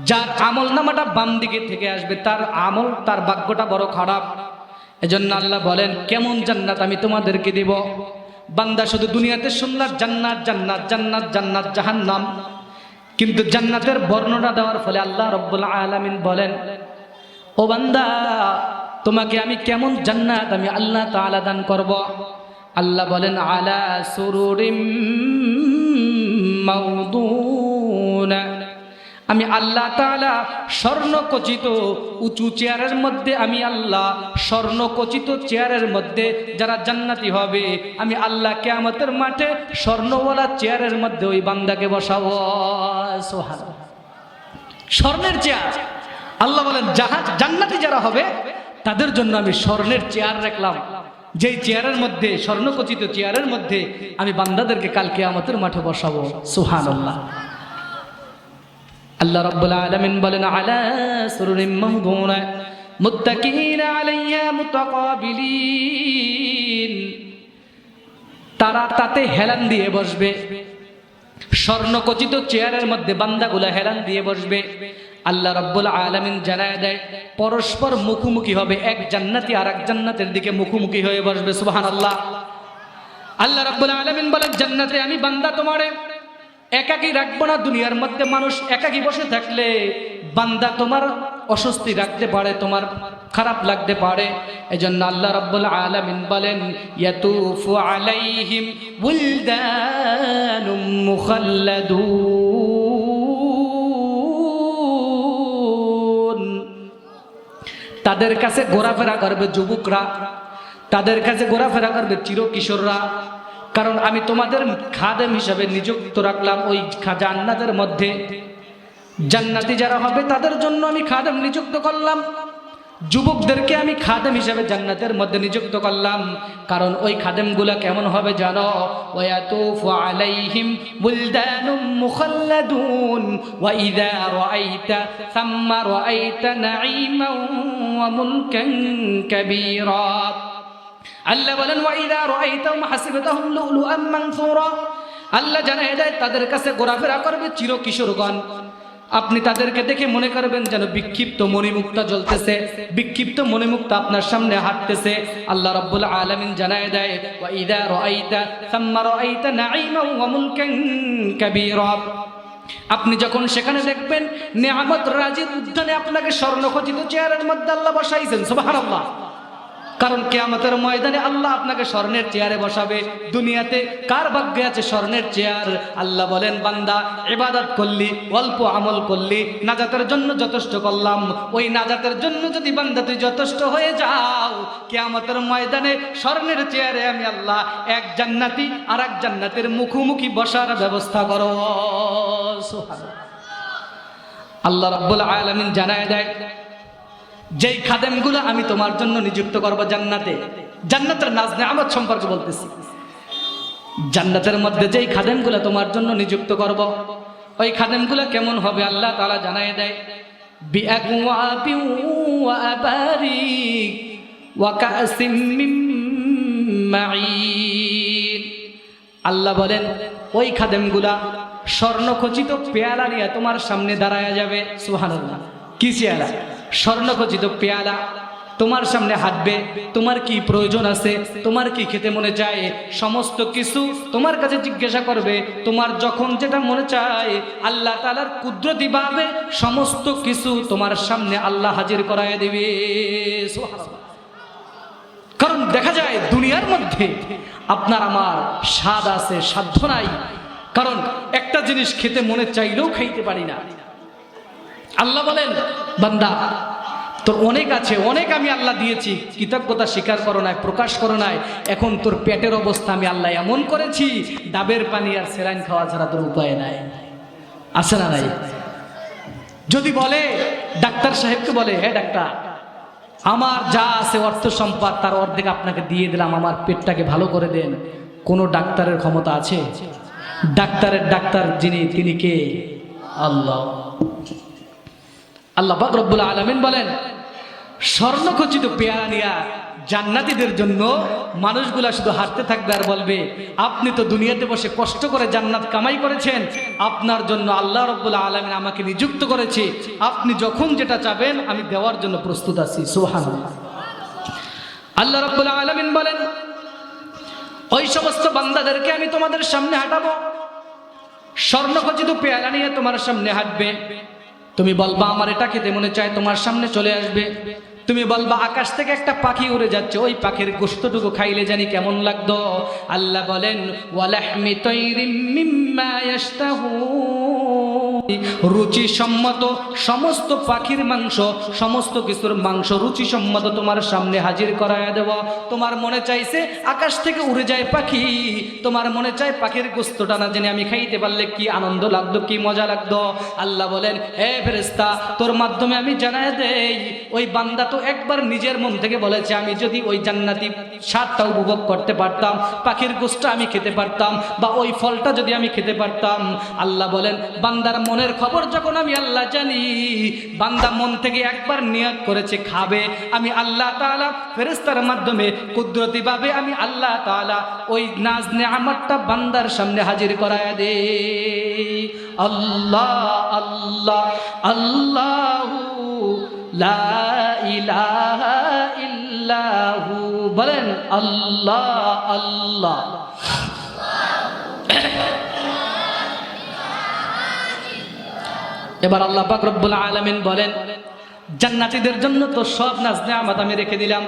যার আমল নামাটা বাম দিকে থেকে আসবে তার আমল, তার ভাগ্যটা বড় খারাপ। এজন্য আল্লাহ বলেন কেমন জান্নাত আমি তোমাদেরকে দেব। বান্দা শুধু দুনিয়াতে শুনলাম জান্নাত জান্নাত জান্নাত জান্নাত জাহান্নাম, কিন্তু জান্নাতের বর্ণনা দেওয়ার ফলে আল্লাহ রাব্বুল আলামিন বলেন ও বান্দা তোমাকে আমি কেমন জান্নাত আমি আল্লাহ তাআলা দান করব। আল্লাহ বলেন আলা সুরুরিম মাউদুনা, আমি আল্লাহ তাআলা স্বর্ণখচিত উঁচু চেয়ারের মধ্যে, আমি আল্লাহ স্বর্ণখচিত চেয়ারের মধ্যে যারা জান্নাতি হবে আমি আল্লাহ কিয়ামতের মাঠে স্বর্ণওয়ালা চেয়ারের মধ্যে ওই বান্দাকে বসাবো। সুবহানাল্লাহ। স্বর্ণের চেয়ার। আল্লাহ বলেন জান্নাতি যারা হবে তাদের জন্য আমি স্বর্ণের চেয়ার রাখলাম, যেই চেয়ারের মধ্যে, স্বর্ণখচিত চেয়ারের মধ্যে আমি বান্দাদেরকে কাল কিয়ামতের মাঠে বসাবো। সুবহানাল্লাহ। আল্লাহ রাব্বুল আলামিন বলেন আলা সুরুরিম মাওদুনা মুত্তাকিনা আলাইহা মুতাকাবিলিন, তারা তাতে হেলান দিয়ে বসবে। স্বর্ণখচিত চেয়ারের মধ্যে বান্দাগুলা হেলান দিয়ে বসবে। আল্লাহ রাব্বুল আলামিন জানায় দেয় পরস্পর মুখোমুখি হবে, এক জান্নাতি আর এক জান্নাতের দিকে মুখোমুখি হয়ে বসবে। সুবহানাল্লাহ। আল্লাহ রাব্বুল আলামিন বলেন জান্নাতে আমি বান্দা তোমারে একাকী রাখবো না। দুনিয়ার মধ্যে মানুষ একাকী বসে থাকলে বান্দা তোমার অস্বস্তি রাখতে পারে, তোমার খারাপ লাগতে পারে। এজন্য আল্লাহ রাব্বুল আলামিন বলেন ইয়াতুফু আলাইহিম বুলদানুম মুখাল্লাদুন, তাদের কাছে ঘোরাফেরা করবে যুবকরা, তাদের কাছে ঘোরাফেরা করবে চিরকিশোররা। কারণ আমি তোমাদের খাদেম হিসাবে নিযুক্ত রাখলাম ওই জান্নাতের মধ্যে। জান্নাতি যারা হবে তাদের জন্য আমি খাদেম নিযুক্ত করলাম, যুবকদেরকে আমি খাদেম হিসাবে জান্নাতের মধ্যে নিযুক্ত করলাম। কারণ ওই খাদেমগুলা কেমন হবে জানো? ওয়ায়াতুফু আলাইহিম বুলদানুম মুখাল্লাদুন ওয়া ইযা রাআইতা সাম্মা রাআইতা নাঈমান ওয়া মুলকান কাবীরা। আল্লাহ বলেন ওয়াইদা রাআইতাহুম হাসিবতাহুম লুলুআম মানসুরা, আল্লাহ জানায় দেয় তাদের কাছে ঘোরাফেরা করবে চিরকিশোরগণ। আপনি তাদেরকে দেখে মনে করবেন যেন বিক্ষিপ্ত মণিমুক্তা জ্বলতেছে, বিক্ষিপ্ত মণিমুক্তা আপনার সামনে হাঁটতেছে। আল্লাহ রাব্বুল আলামিন জানায় দেয় ওয়াইদা রাআইতা সাম্মা রাআইতা নাঈমান ওয়া মুলকান কাবীরা, আপনি যখন সেখানে দেখবেন নেয়ামত রাজির উদ্যানে আপনাকে স্বর্ণখচিত চেয়ারের মধ্যে আল্লাহ বসাইছেন। সুবহানাল্লাহ। কারণ কিয়ামতের ময়দানে আল্লাহ আপনাকে স্বর্ণের চেয়ারে বসাবে। দুনিয়াতে কার ভাগ্যে আছে স্বর্ণের চেয়ার? আল্লাহ বলেন বান্দা ইবাদত করলি, অল্প আমল করলি, নাজাতের জন্য যথেষ্ট করলাম, ওই নাজাতের জন্য যদি বান্দা তুই যথেষ্ট হয়ে যাও, কিয়ামতের ময়দানে স্বর্ণের চেয়ারে আমি আল্লাহ এক জান্নাতি আর এক জান্নাতের মুখোমুখি বসার ব্যবস্থা করো। আল্লাহ রাব্বুল আলামিন জানায় দেয় যেই খাদেমগুলো আমি তোমার জন্য নিযুক্ত করব জান্নাতে, জান্নাতের নাজ নেয়ামত সম্পর্কে বলতেছি, জান্নাতের মধ্যে যেই খাদেমগুলো তোমার জন্য নিযুক্ত করব ওই খাদেমগুলো কেমন হবে আল্লাহ তাআলা জানায় দেয় বিআকওয়াবিন ওয়া আবারিক ওয়া কাসিম মিন মাঈন। আল্লাহ বলেন ওই খাদেমগুলা স্বর্ণখচিত পেয়ালা নিয়ে তোমার সামনে দাঁড়ায়া যাবে। সুবহানাল্লাহ। কি পেয়ালা? স্বর্ণখচিত পেয়ালা তোমার সামনে হাঁটবে। তোমার কি প্রয়োজন আছে, তোমার কি খেতে মনে চায়, সমস্ত কিছু তোমার কাছে জিজ্ঞাসা করবে। তোমার যখন যেটা মনে চায় আল্লাহ তাআলার কুদরতি ভাবে সমস্ত কিছু তোমার সামনে আল্লাহ হাজির করায় দেবে। সুবহানাল্লাহ। কারণ দেখা যায় দুনিয়ার মধ্যে আপনার আমার স্বাদ আছে, সাধ্য নাই। কারণ একটা জিনিস খেতে মনে চাইলেও খাইতে পারি না। আল্লাহ বলেন বান্দা তোর অনেক আছে, অনেক আমি আল্লাহ দিয়েছি, কৃতজ্ঞতা স্বীকার করো নাই, প্রকাশ করো নাই। এখন তোর পেটের অবস্থা আমি আল্লাহ এমন করেছি, ডাবের পানি আর সেলাইন খাওয়া ছাড়া তোর উপায় নাই। আছে না নাই? যদি বলে ডাক্তার সাহেবকে বলে, হ্যাঁ ডাক্তার আমার যা আছে অর্থ সম্পদ তার অর্ধেক আপনাকে দিয়ে দিলাম, আমার পেটটাকে ভালো করে দেন, কোন ডাক্তারের ক্ষমতা আছে? ডাক্তারের ডাক্তার যিনি তিনি কে? আল্লাহ। আল্লাহ পাক রব্বুল আলামিন বলেন স্বর্ণখচিত পেয়ালা নিয়া জান্নাতীদের জন্য মানুষগুলা শুধু হাঁটতে থাকবে আর বলবে আপনি তো দুনিয়াতে বসে কষ্ট করে জান্নাত কামাই করেছেন, আপনার জন্য আল্লাহ রব্বুল আলামিন আমাকে নিযুক্ত করেছে, আপনি যখন যেটা চাবেন আমি দেওয়ার জন্য প্রস্তুত আছি। সুবহানাল্লাহ। আল্লাহ রব্বুল আলামিন বলেন ওই সমস্ত বান্দাদেরকে আমি তোমাদের সামনে হাঁটাবো, স্বর্ণখচিত পেয়ালা নিয়ে তোমার সামনে হাঁটবে। তুমি বলবা আমার এটা খেতে মনে চায়, তোমার সামনে চলে আসবে। তুমি বলবা আকাশ থেকে একটা পাখি উড়ে যাচ্ছে, ওই পাখির গোশতটুকু খাইলে জানি কেমন লাগতো। আল্লাহ বলেন ওয়ালাহমি তাইরিম মিম্মা ইয়াশতাহুন, রুচি সম্মত সমস্ত পাখির মাংস, সমস্ত কিছুর মাংস রুচি সম্মত তোমার সামনে হাজির করায়া দেব। তোমার মনে চাইছে আকাশ থেকে উড়ে যায় পাখি, তোমার মনে চায় পাখির গোশতটা না জেনে আমি খাইতে পারলে কি আনন্দ লাগতো, কি মজা লাগতো। আল্লাহ বলেন হে ফেরেশতা তোর মাধ্যমে আমি জানায় দেই ওই বান্দা তো একবার নিজের মন থেকে বলেছে আমি যদি ওই জান্নাতি স্বাদটা উপভোগ করতে পারতাম, পাখির গোশতটা আমি খেতে পারতাম, বা ওই ফলটা যদি আমি খেতে পারতাম। আল্লাহ বলেন বান্দার মনের খবর যখন আমি আল্লাহ জানি, বান্দা মন থেকে একবার নিয়ত করেছে খাবে, আমি আল্লাহ তাআলা ফেরেশতার মাধ্যমে কুদরতি ভাবে আমি আল্লাহ তাআলা ওই নাজ নেয়ামতটা বান্দার সামনে হাজির করায় দেই। আল্লাহ আল্লাহ আল্লাহু লা ইলাহা ইল্লাহু, বলেন আল্লাহ আল্লাহ। এবার আল্লাহ পাক রব্বুল আলামিন বলেন জান্নাতীদের জন্য তো সব নাজ নেয়ামত আমি রেখে দিলাম,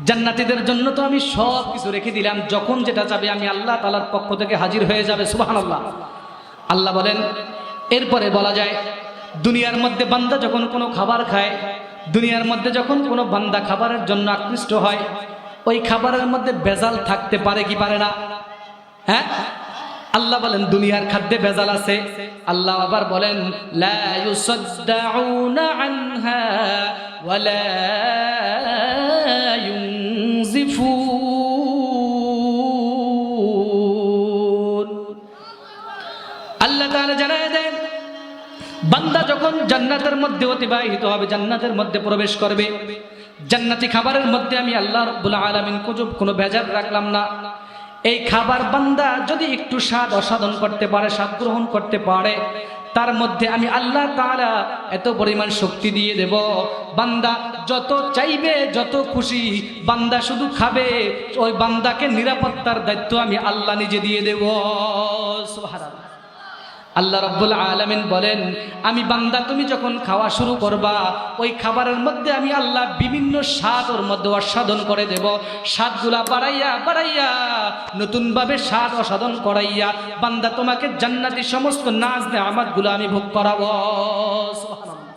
জান্নাতীদের জন্য তো আমি সব কিছু রেখে দিলাম, যখন যেটা চাবে আমি আল্লাহ তাআলার পক্ষ থেকে হাজির হয়ে যাবে। সুবহানাল্লাহ। আল্লাহ বলেন এরপরে বলা যায় দুনিয়ার মধ্যে বান্দা যখন কোনো খাবার খায়, দুনিয়ার মধ্যে যখন কোনো বান্দা খাবারের জন্য আকৃষ্ট হয়, ওই খাবারের মধ্যে ভেজাল থাকতে পারে কি পারে না? হ্যাঁ, আল্লাহ বলেন দুনিয়ার খাদ্যে ভেজাল আছে। আল্লাহ আবার বলেন লা ইউসাদ্দাউনা আনহা ওয়ালা ইউনজিফুন। আল্লাহ তাআলা জানায় দেন বান্দা যখন জান্নাতের মধ্যে অতিবাহিত হবে, জান্নাতের মধ্যে প্রবেশ করবে, জান্নাতি খাবারের মধ্যে আমি আল্লাহ রাব্বুল আলামিন কোনো ভেজাল রাখলাম না। এই খাবার বান্দা যদি একটু স্বাদ অসাধন করতে পারে, স্বাদ গ্রহণ করতে পারে, তার মধ্যে আমি আল্লাহ তাআলা এত পরিমাণ শক্তি দিয়ে দেব, বান্দা যত চাইবে যত খুশি বান্দা শুধু খাবে, ওই বান্দাকে নিরাপত্তার দায়িত্ব আমি আল্লাহ নিজে দিয়ে দেব। সুবহানাল্লাহ। আল্লাহ রাব্বুল আলামিন বলেন আমি বান্দা তুমি যখন খাওয়া শুরু করবা, ওই খাবারের মধ্যে আমি আল্লাহ বিভিন্ন স্বাদ ওর মধ্যে আস্বাদন করে দেব, স্বাদগুলা বাড়াইয়া বাড়াইয়া নতুনভাবে স্বাদ আস্বাদন করাইয়া বান্দা তোমাকে জান্নাতি সমস্ত নাজ নেয়ামতগুলো আমি ভোগ করাবো। সুবহানাল্লাহ।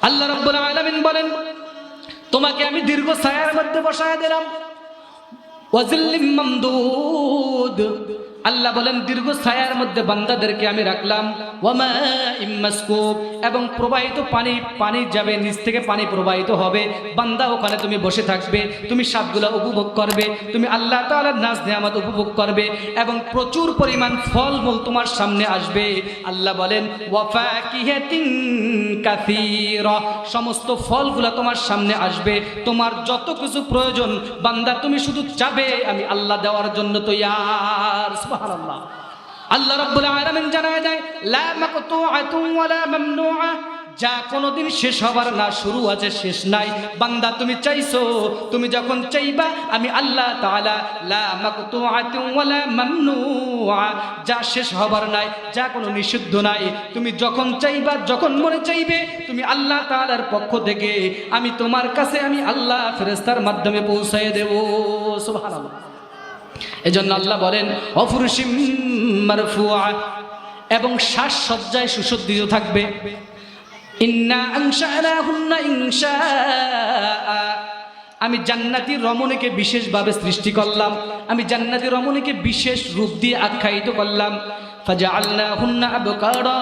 আল্লাহ রাব্বুল আলামিন বলেন তোমাকে আমি দীর্ঘ ছায়ার মধ্যে বসায় দিলাম, ওয়াজিল্লিম মামদুদ। আল্লাহ বলেন দীর্ঘ ছায়ার মধ্যে বান্দাদেরকে আমি রাখলাম, ওয়ামা ইম্মাসকুব, এবং প্রবাহিত পানি যাবে, নিচ থেকে পানি প্রবাহিত হবে, বান্দা ওখানে তুমি বসে থাকবে, তুমি স্বাদগুলো উপভোগ করবে, তুমি আল্লাহ তাআলার নাজ নিয়ামত উপভোগ করবে, এবং প্রচুর পরিমাণ ফলমূল তোমার সামনে আসবে। আল্লাহ বলেন ওয়াফাকিহাতিন কাসীরা, সমস্ত ফলগুলো তোমার সামনে আসবে, তোমার যত কিছু প্রয়োজন বান্দা তুমি শুধু চাবে, আমি আল্লাহ দেওয়ার জন্য তৈয়ার। সুবহানাল্লাহ। আল্লাহ রাব্বুল আলামিন জানায় দেয় লা মাকতুআতুন ওয়ালা মামনুআ, যা কোনোদিন শেষ হবার না, শুরু আছে শেষ নাই। বান্দা তুমি চাইছো, তুমি যখন চাইবা আমি আল্লাহ তাআলা লা মাকতুআতুন ওয়ালা মামনুআ, যা শেষ হবার নাই, যা কোনো নিষিদ্ধ নাই, তুমি যখন চাইবা, যখন মনে চাইবে, তুমি আল্লাহ তাআলার পক্ষ থেকে আমি তোমার কাছে আমি আল্লাহ ফেরেশতার মাধ্যমে পৌঁছায় দেব। সুবহানাল্লাহ। এজন্য আল্লাহ বলেন অফুরুশিম মারফুআ, এবং সাজসজ্জায় সুসজ্জিত থাকবে। ইন্না আনশানাহুন্না ইনশাআ, আমি জান্নাতি রমণীকে বিশেষভাবে সৃষ্টি করলাম, আমি জান্নাতি রমণীকে বিশেষ রূপ দিয়ে আখ্যায়িত করলাম। ফাজআলনাহুন্না আবকারা,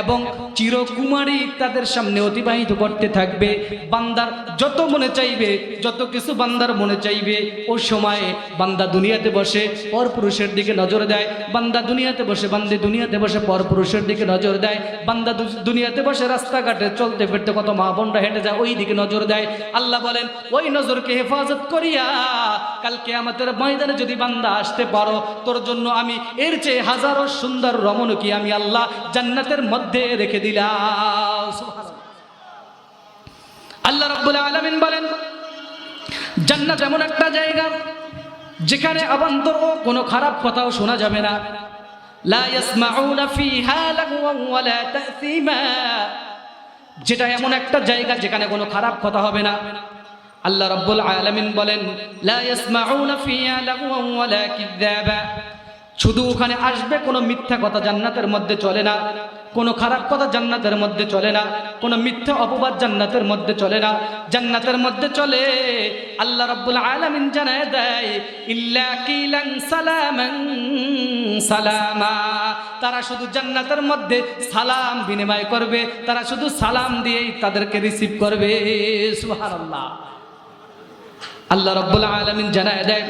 এবং চিরকুমারী তাদের সামনে অতিবাহিত করতে থাকবে। বান্দার যত মনে চাইবে, যত কিছু বান্দার মনে চাইবে, ওই সময়ে বান্দা দুনিয়াতে বসে পর পুরুষের দিকে নজর দেয়, বান্দা দুনিয়াতে বসে, বান্দি দুনিয়াতে বসে পর পুরুষের দিকে নজর দেয়, বান্দা দুনিয়াতে বসে রাস্তাঘাটে চলতে ফিরতে কত মা বোনরা হেঁটে যায়, ওই দিকে নজর দেয়। আল্লাহ বলেন ওই নজরকে হেফাজত করিয়া কাল কিয়ামতের ময়দানে যদি বান্দা আসতে পারো, তোর জন্য আমি এর চেয়ে হাজারো সুন্দর রমণী আমি আল্লাহ জান্নাতের মধ্যে রেখে দিলাম। সুবহানাল্লাহ। আল্লাহ রাব্বুল আলামিন বলেন জান্নাত এমন একটা জায়গা যেখানে অবান্তর কোনো খারাপ কথাও শোনা যাবে না। লা ইয়াসমাউনা ফিহা লাগওয়ান ওয়ালা তাসীমা, যেটা এমন একটা জায়গা যেখানে কোনো খারাপ কথা হবে না। আল্লাহ রাব্বুল আলামিন বলেন লা ইয়াসমাউনা ফিহা লাগওয়ান ওয়ালা কিযাবা, শুধু ওখানে আসবে কোনো মিথ্যা কথা জান্নাতের মধ্যে চলে না, কোনো খারাপ কথা জান্নাতের মধ্যে চলে না, কোনো মিথ্যা অপবাদ জান্নাতের মধ্যে চলে না। জান্নাতের মধ্যে চলে আল্লাহ রাব্বুল আলামিন জানায় দেয় ইল্লা কিলান সালামান সালামা, তারা শুধু জান্নাতের মধ্যে সালাম বিনিময় করবে, তারা শুধু সালাম দিয়েই তাদেরকে রিসিভ করবে। সুবহানাল্লাহ। আল্লাহ রাব্বুল আলামিন জানায় দেয়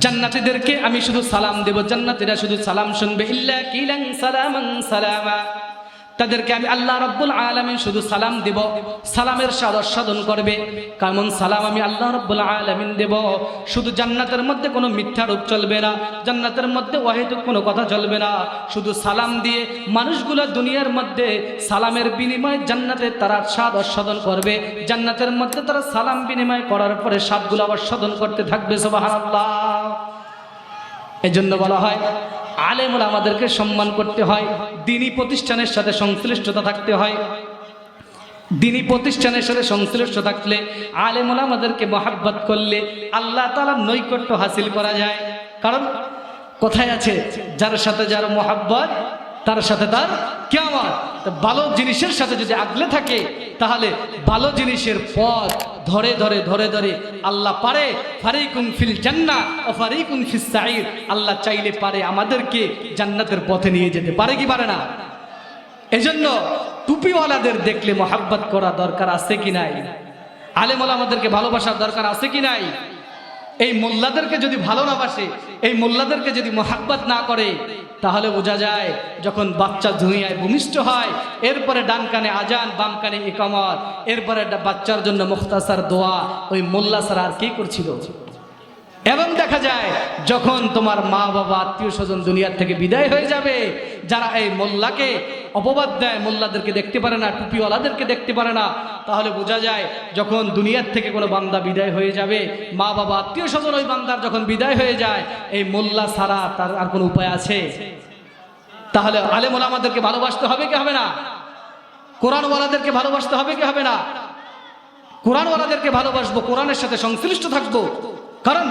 জান্নাতীদেরকে আমি শুধু সালাম দেব, জান্নাতীরা শুধু সালাম শুনবে। ইল্লা কিলান সালামান সালামা, তাদেরকে আমি আল্লাহ রাব্বুল আলামিন শুধু সালাম দেব, সালামের স্বাদ আস্বাদন করবে। কেমন সালাম আমি আল্লাহ রাব্বুল আলামিন দেব, শুধু জান্নাতের মধ্যে কোনো মিথ্যা রূপ চলবে না, জান্নাতের মধ্যে অহেতুক কোনো কথা চলবে না, শুধু সালাম দিয়ে মানুষগুলো দুনিয়ার মধ্যে সালামের বিনিময়ে জান্নাতে তারা স্বাদ আস্বাদন করবে। জান্নাতের মধ্যে তারা সালাম বিনিময় করার পরে স্বাদগুলো আস্বাদন করতে থাকবে। সুবহানাল্লাহ। এজন্য বলা হয় আলেম ওলামাদেরকে সম্মান করতে হয়, দ্বীনি প্রতিষ্ঠানের সাথে সংশ্লিষ্টতা থাকতে হয়। দ্বীনি প্রতিষ্ঠানের সাথে সংশ্লিষ্ট থাকলে, আলেম ওলামাদেরকে মহাব্বত করলে আল্লাহ তাআলার নৈকট্য হাসিল করা যায়। কারণ কথায় আছে যার সাথে যার মহাব্বত তার সাথে তার কিয়ামত। ভালো জিনিসের সাথে যদি আগলে থাকে তাহলে ভালো জিনিসের পথ ধরে ধরে ধরে ধরে আল্লাহ পারে ফারিকুন ফিল জান্নাহ ও ফারিকুন ফিস সাঈর, আল্লাহ চাইলে পারে আমাদেরকে জান্নাতের পথে নিয়ে যেতে, পারে কি পারে না? এজন্য টুপিওয়ালাদের দেখলে মহাব্বত করা দরকার আছে কি নাই? আলেম ওলামাদেরকে ভালোবাসার দরকার আছে কি নাই? এই মোল্লাদেরকে যদি ভালো না বাসে, এই মোল্লাদেরকে যদি মহাব্বত না করে, তাহলে বোঝা যায় যখন বাচ্চা ধুইয়ায় ভূমিষ্ঠ হয়, এরপরে ডান কানে আজান বাম কানে ইকামত, এরপরে বাচ্চার জন্য মুখতাসার দোয়া, ওই মোল্লা ছাড়া আর কি করছিল? এবং দেখা যায় যখন তোমার মা বাবা আত্মীয় স্বজন দুনিয়ার থেকে বিদায় হয়ে যাবে, যারা এই মোল্লাকে অপবাদ দেয়, মোল্লাদেরকে দেখতে পারে না, টুপিওয়ালাদেরকে দেখতে পারে না, তাহলে বোঝা যায় যখন দুনিয়ার থেকে কোনো বান্দা বিদায় হয়ে যাবে, মা বাবা আত্মীয় স্বজন ওই বান্দার যখন বিদায় হয়ে যায়, এই মোল্লা ছাড়া তার আর কোনো উপায় আছে? তাহলে আলেম ওলামাদেরকে ভালোবাসতে হবে কি হবে না? কোরআনওয়ালাদেরকে ভালোবাসতে হবে কি হবে না? কোরআনওয়ালাদেরকে ভালোবাসবো, কোরআনের সাথে সংশ্লিষ্ট থাকবো। কারণ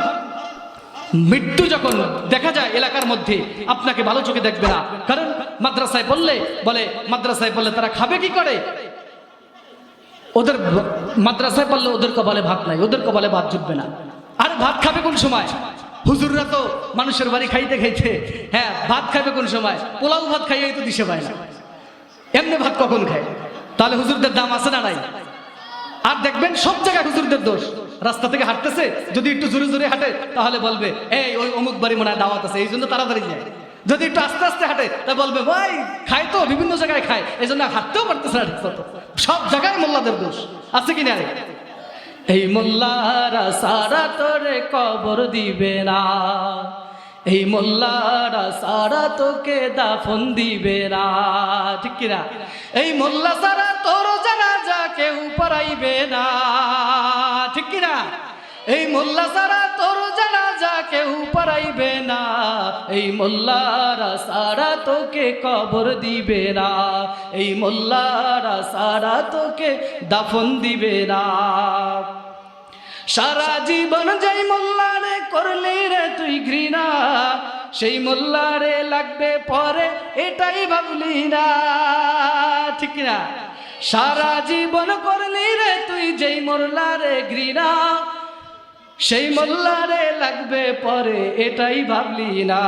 মৃত্যু যখন দেখা যায় এলাকার মধ্যে, আপনাকে ভালো চোখে দেখবে না। কারণ মাদ্রাসায় বললে তারা খাবে কি করে? ওদের মাদ্রাসায় বললে ওদের কপালে ভাত নাই, ওদের কপালে ভাত জুটবে না। আর ভাত খাবে কোন সময়? হুজুররা তো মানুষের বাড়ি খাইতে খাইতে, হ্যাঁ ভাত খাইবে কোন সময়, পোলাও ভাত খাইয়েই তো দিশে পায় না, এমনি ভাত কখন খায়? তাহলে হুজুরদের দাম আছে না নাই? আর দেখবেন সব জায়গায় হুজুরদের দোষ। রাস্তা থেকে হাঁটতেছে, যদি একটু জোরে জোরে হাঁটে তাহলে বলবে এই ওই অমুক বাড়ি মনে হয় দাওয়াত আছে, এই জন্য তাড়াতাড়ি যায়। যদি একটু আস্তে আস্তে হাঁটে তা বলবে ভাই খায় তো, বিভিন্ন জায়গায় খায়, এই জন্য হাঁটতেও পারতেছে না ঠিক মতো। সব জায়গায় মোল্লাদের দোষ আছে কিনা? এই মোল্লারা সারা তোরে কবর দিবে না, এই মোল্লারা সারা তোকে দাফন দিবে না, ঠিক কিনা? এই মোল্লা সারা তোর জানাজা কেউ পড়াইবে না, ঠিক কিনা? এই মোল্লা সারা তোর জানাজা কেউ পড়াইবে না, এই মোল্লারা সারা তোকে কবর দিবে না, এই মোল্লারা সারা তোকে দাফন দিবে না। সারা জীবন যেই মোল্লারে করলি রে তুই ঘৃণা, সেই মোল্লারে লাগবে পরে এটাই ভাবলি না, ঠিক না? সারা জীবন করলি রে তুই যেই মোল্লারে ঘৃণা, সেই মোল্লারে লাগবে পরে এটাই ভাবলি না।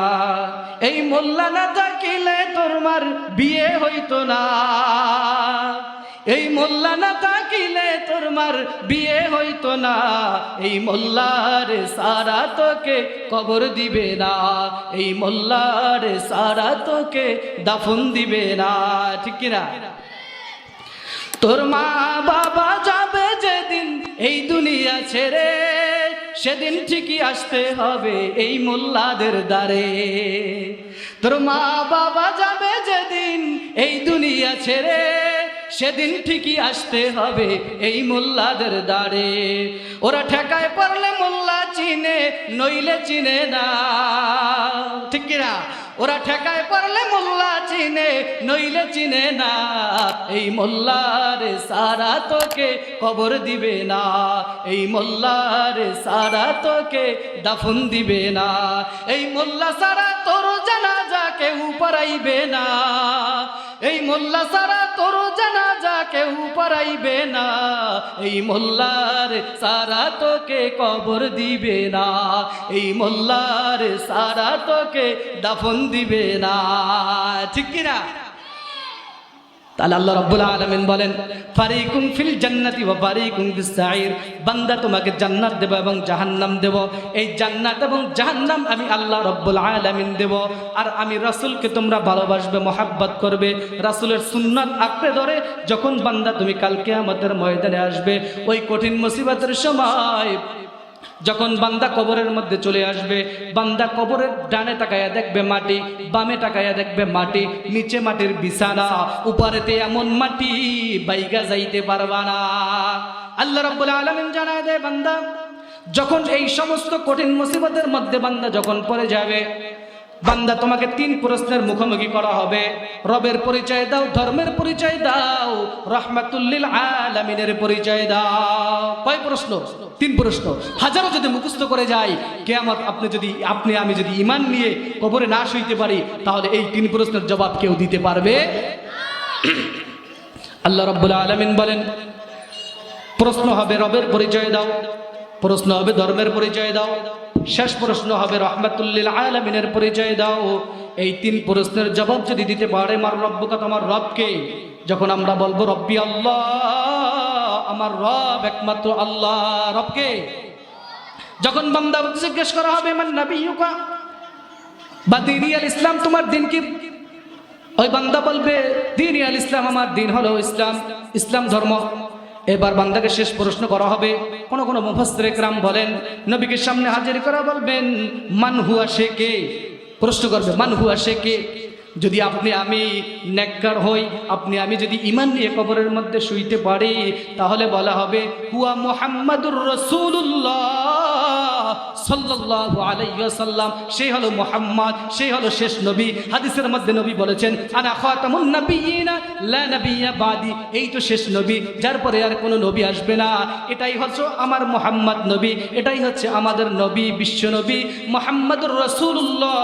এই মোল্লা না থাকিলে তোর মার বিয়ে হইতো না, এই মোল্লা না থাকিলে তোর মার বিয়ে হইতো না, এই মোল্লার সারা তোকে কবর দিবে না, এই মোল্লার সারা তোকে দাফন দিবে না, ঠিক কিনা? তোর মা বাবা যাবে যেদিন এই দুনিয়া ছেড়ে, সেদিন ঠিকই আসতে হবে এই মোল্লাদের দ্বারে। তোর মা বাবা যাবে যেদিন এই দুনিয়া ছেড়ে, সেদিন ঠিকই আসতে হবে এই মোল্লাদের দ্বারে। ওরা ঠেকায় পড়লে মোল্লা চিনে, নইলে চিনে না, ঠিক কিনা? ওরা ঠেকায় পড়লে মোল্লা চিনে, নইলে চিনে না, এই মোল্লার সারা তোকে কবর দিবে না, এই মোল্লার সারা তোকে দাফন দিবে না, এই মোল্লা সারা তোর জানাজা কেউ পড়াইবে না, এই মোল্লা সারা তোর জানাজা কেউ পড়াইবে না, এই মোল্লার সারা তোকে কবর দিবে না, এই মোল্লার সারা তোকে দাফন দিবে না, ঠিক কিনা? তাহলে আল্লাহ রাব্বুল আলামিন বলেন ফারিকুম ফিল জান্নাতি ওয়া ফারিকুম ফিস সাঈর, বান্দা তোমাকে জান্নাত দেব এবং জাহান্নাম দেব, এই জান্নাত এবং জাহান্নাম আমি আল্লাহ রাব্বুল আলামিন দেব। আর আমি রাসূলকে তোমরা ভালোবাসবে, মহব্বত করবে, রাসূলের সুন্নাত আঁকড়ে ধরে যখন বান্দা তুমি কাল কিয়ামতের ময়দানে আসবে, ওই কঠিন মুসিবতের সময় যখন বান্দা কবরের মধ্যে চলে আসবে, বান্দা কবরের ডানে তাকায়া দেখবে মাটি, বামে তাকায়া দেখবে মাটি, নিচে মাটির বিছানা, উপরেতে এমন মাটি বাইগা যাইতে পারবা না। আল্লাহ রাব্বুল আলামিন জানায় দেয় বান্দা যখন এই সমস্ত কঠিন মুসিবতের মধ্যে বান্দা যখন পড়ে যাবে, বান্দা তোমাকে 3 প্রশ্নের মুখোমুখি করা হবে। রবের পরিচয় দাও, ধর্মের পরিচয় দাও, রাহমাতুল লিল আলামিনের পরিচয় দাও। কয় প্রশ্ন? 3 প্রশ্ন। হাজারো যদি মুখস্থ করে যাই, কিয়ামত আপনি আমি যদি ঈমান নিয়ে কবরে না শুইতে পারি, তাহলে এই 3 প্রশ্নের জবাব কেউ দিতে পারবে? আল্লাহ রাব্বুল আলামিন বলেন প্রশ্ন হবে রবের পরিচয় দাও, প্রশ্ন হবে ধর্মের পরিচয় দাও, শেষ প্রশ্ন হবে রাহমাতুল লিল আলামিনের পরিচয় দাও। এই 3 প্রশ্নের জবাব যদি দিতে পারে মার রব্বুকা, তোমার রবকে, যখন আমরা বলবো রব্বি আল্লাহ, আমার রব একমাত্র আল্লাহ, রবকে, যখন বান্দা জিজ্ঞেস করা হবে মান নাবিয়ুকা বা দীনিয়াল ইসলাম, তোমার দিন কি, ওই বান্দা বলবে দীনিয়াল ইসলাম, আমার দিন হলো ইসলাম, ইসলাম ধর্ম। এবার বান্দাকে শেষ প্রশ্ন করা হবে। কোন কোন মুফাসসিরে কেরাম বলেন নবীকে সামনে হাজির করা বলবেন মান হুয়া, সে কে? প্রশ্ন করবে মান হুয়া, সে কে? যদি আপনি আমি নেককার হই, আপনি আমি যদি ঈমান নিয়ে কবরের মধ্যে শুইতে পারি, তাহলে বলা হবে হুয়া মুহাম্মাদুর রাসূলুল্লাহ সাল্লাল্লাহু আলাইহি ওয়াসাল্লাম, সেই হলো মুহাম্মদ, সেই হলো শেষ নবী। হাদিসের মধ্যে নবী বলেছেন আনা খাতামুন নাবিয়িনা লা নাবিয়্যা বাদি, এই তো শেষ নবী, যার পরে আর কোনো নবী আসবে না, এটাই হচ্ছে আমার মুহাম্মদ নবী, এটাই হচ্ছে আমাদের নবী, বিশ্ব নবী মুহাম্মাদুর রাসূলুল্লাহ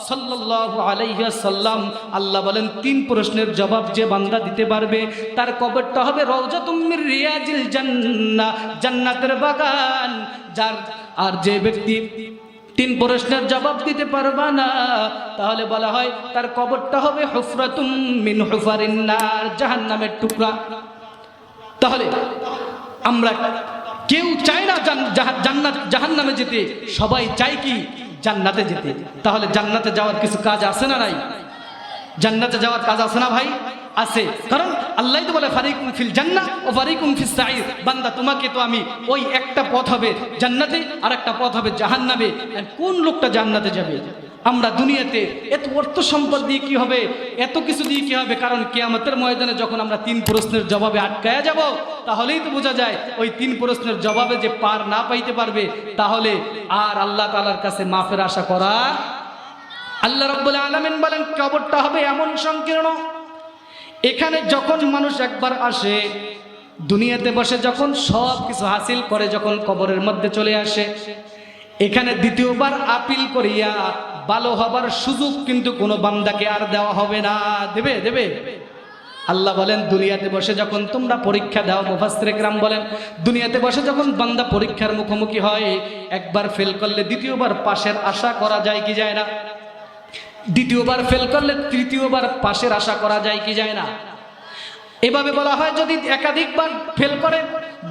সাল্লাল্লাহু আলাইহি ওয়াসাল্লাম। আল্লাহ বলেন 3 প্রশ্নের জবাব যে বান্দা দিতে পারবে, তার কবরটা হবে রাউজাতুম মির রিয়াজিল জান্নাহ, জান্নাতের বাগান। আর যে ব্যক্তি তিন প্রশ্নের জবাব দিতে পারবা না, তাহলে বলা হয় তার কবরটা হবে হুফরাতুম মিন হুফারিন নার, জাহান্নামের টুকরা। তাহলে আমরা কেউ চায় না জান্নাত জাহান্নামে যেতে, সবাই চায় কি জান্নাতে যেতে। তাহলে জান্নাতে যাওয়ার কিছু কাজ আছে না নাই? জান্নাতে যাওয়ার কাজ আছে না ভাই? আছে। কারণ আল্লাহ তো বলে ফারিকুম ফিল জান্নাহ ও ফারিকুম ফিস সাঈর, বান্দা তোমাকে তো আমি ওই একটা পথ হবে জান্নাতে আর একটা পথ হবে জাহান্নামে। কোন লোকটা জান্নাতে যাবে? আমরা দুনিয়াতে এত অর্থ সম্পদ দিয়ে কি হবে, এত কিছু দিয়ে কি হবে? কারণ কিয়ামতের ময়দানে যখন আমরা তিন প্রশ্নের জবাবে আটকায়া যাব, তাহলেই তো বোঝা যায় ওই তিন প্রশ্নের জবাবে যে পার না পাইতে পারবে, তাহলে আর আল্লাহ তাআলার কাছে মাফের আশা করা। আল্লাহ রাব্বুল আলামিন বলেন কবরটা হবে এমন সংকীর্ণ, এখানে যখন মানুষ একবার আসে, দুনিয়াতে বসে যখন সব কিছু হাসিল করে, যখন কবরের মধ্যে চলে আসে, এখানে দ্বিতীয়বার আপিল করিয়া ভালো হবার সুযোগ কিন্তু কোনো বান্দাকে আর দেওয়া হবে না। দেবে? দেবে? আল্লাহ বলেন দুনিয়াতে বসে যখন তোমরা পরীক্ষা দাও, মুফাসসিরে কেরাম বলেন দুনিয়াতে বসে যখন বান্দা পরীক্ষার মুখোমুখি হয়, একবার ফেল করলে দ্বিতীয়বার পাশের আশা করা যায় কি যায় না? দ্বিতীয়বার ফেল করলে তৃতীয়বার পাশের আশা করা যায় কি যায় না? এভাবে বলা হয় যদি একাধিকবার ফেল করে,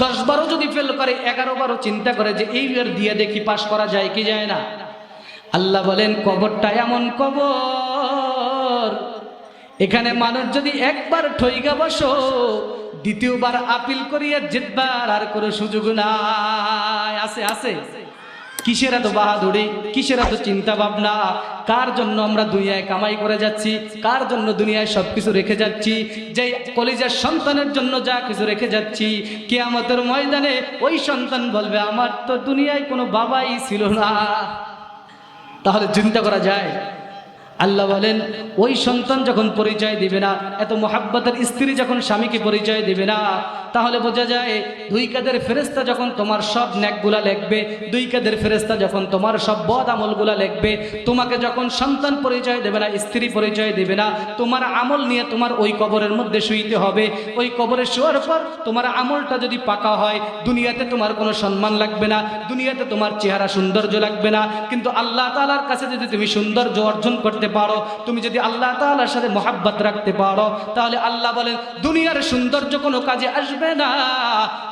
10 বারও যদি ফেল করে, 11 বারও চিন্তা করে যে এইবার দিয়ে দেখি পাশ করা যায় কি যায় না। আল্লাহ বলেন কবরটা এমন কবর, এখানে মানুষ যদি একবার ঠইগা বসো, দ্বিতীয়বার আপিল করিয়া জিতবার আর কোনো সুযোগ নাই। আছে? আছে? কিসের এত বাহাদুরি, কিসের এত চিন্তা ভাবনা? কার জন্য আমরা দুনিয়ায় কামাই করে যাচ্ছি, কার জন্য দুনিয়ায় সবকিছু রেখে যাচ্ছি? যে কলিজার সন্তানের জন্য যা কিছু রেখে যাচ্ছি, কিয়ামতের ময়দানে ওই সন্তান বলবে আমার তো দুনিয়ায় কোনো বাবাই ছিল না। তাহলে চিন্তা করা যায়। আল্লাহ বলেন ওই সন্তান যখন পরিচয় দিবে না, এত মোহাব্বতের স্ত্রী যখন স্বামীকে পরিচয় দিবে না, তাহলে বোঝা যায় দুই কাঁধের ফেরেশতা যখন তোমার সব নেকগুলা লিখবে, দুই কাঁধের ফেরেশতা যখন তোমার সব বদ আমলগুলা লিখবে, তোমাকে যখন সন্তান পরিচয় দেবে না, স্ত্রী পরিচয় দেবে না, তোমার আমল নিয়ে তোমার ওই কবরের মধ্যে শুইতে হবে। ওই কবরে শোয়ার পর তোমার আমলটা যদি পাকা হয়, দুনিয়াতে তোমার কোনো সম্মান লাগবে না, দুনিয়াতে তোমার চেহারা সৌন্দর্য লাগবে না, কিন্তু আল্লাহ তাআলার কাছে যদি তুমি সৌন্দর্য অর্জন করতে পারো, তুমি যদি আল্লাহ তাআলার সাথে মহব্বত রাখতে পারো, তাহলে আল্লাহ বলেন দুনিয়ার সৌন্দর্য কোনো কাজে আসবে না।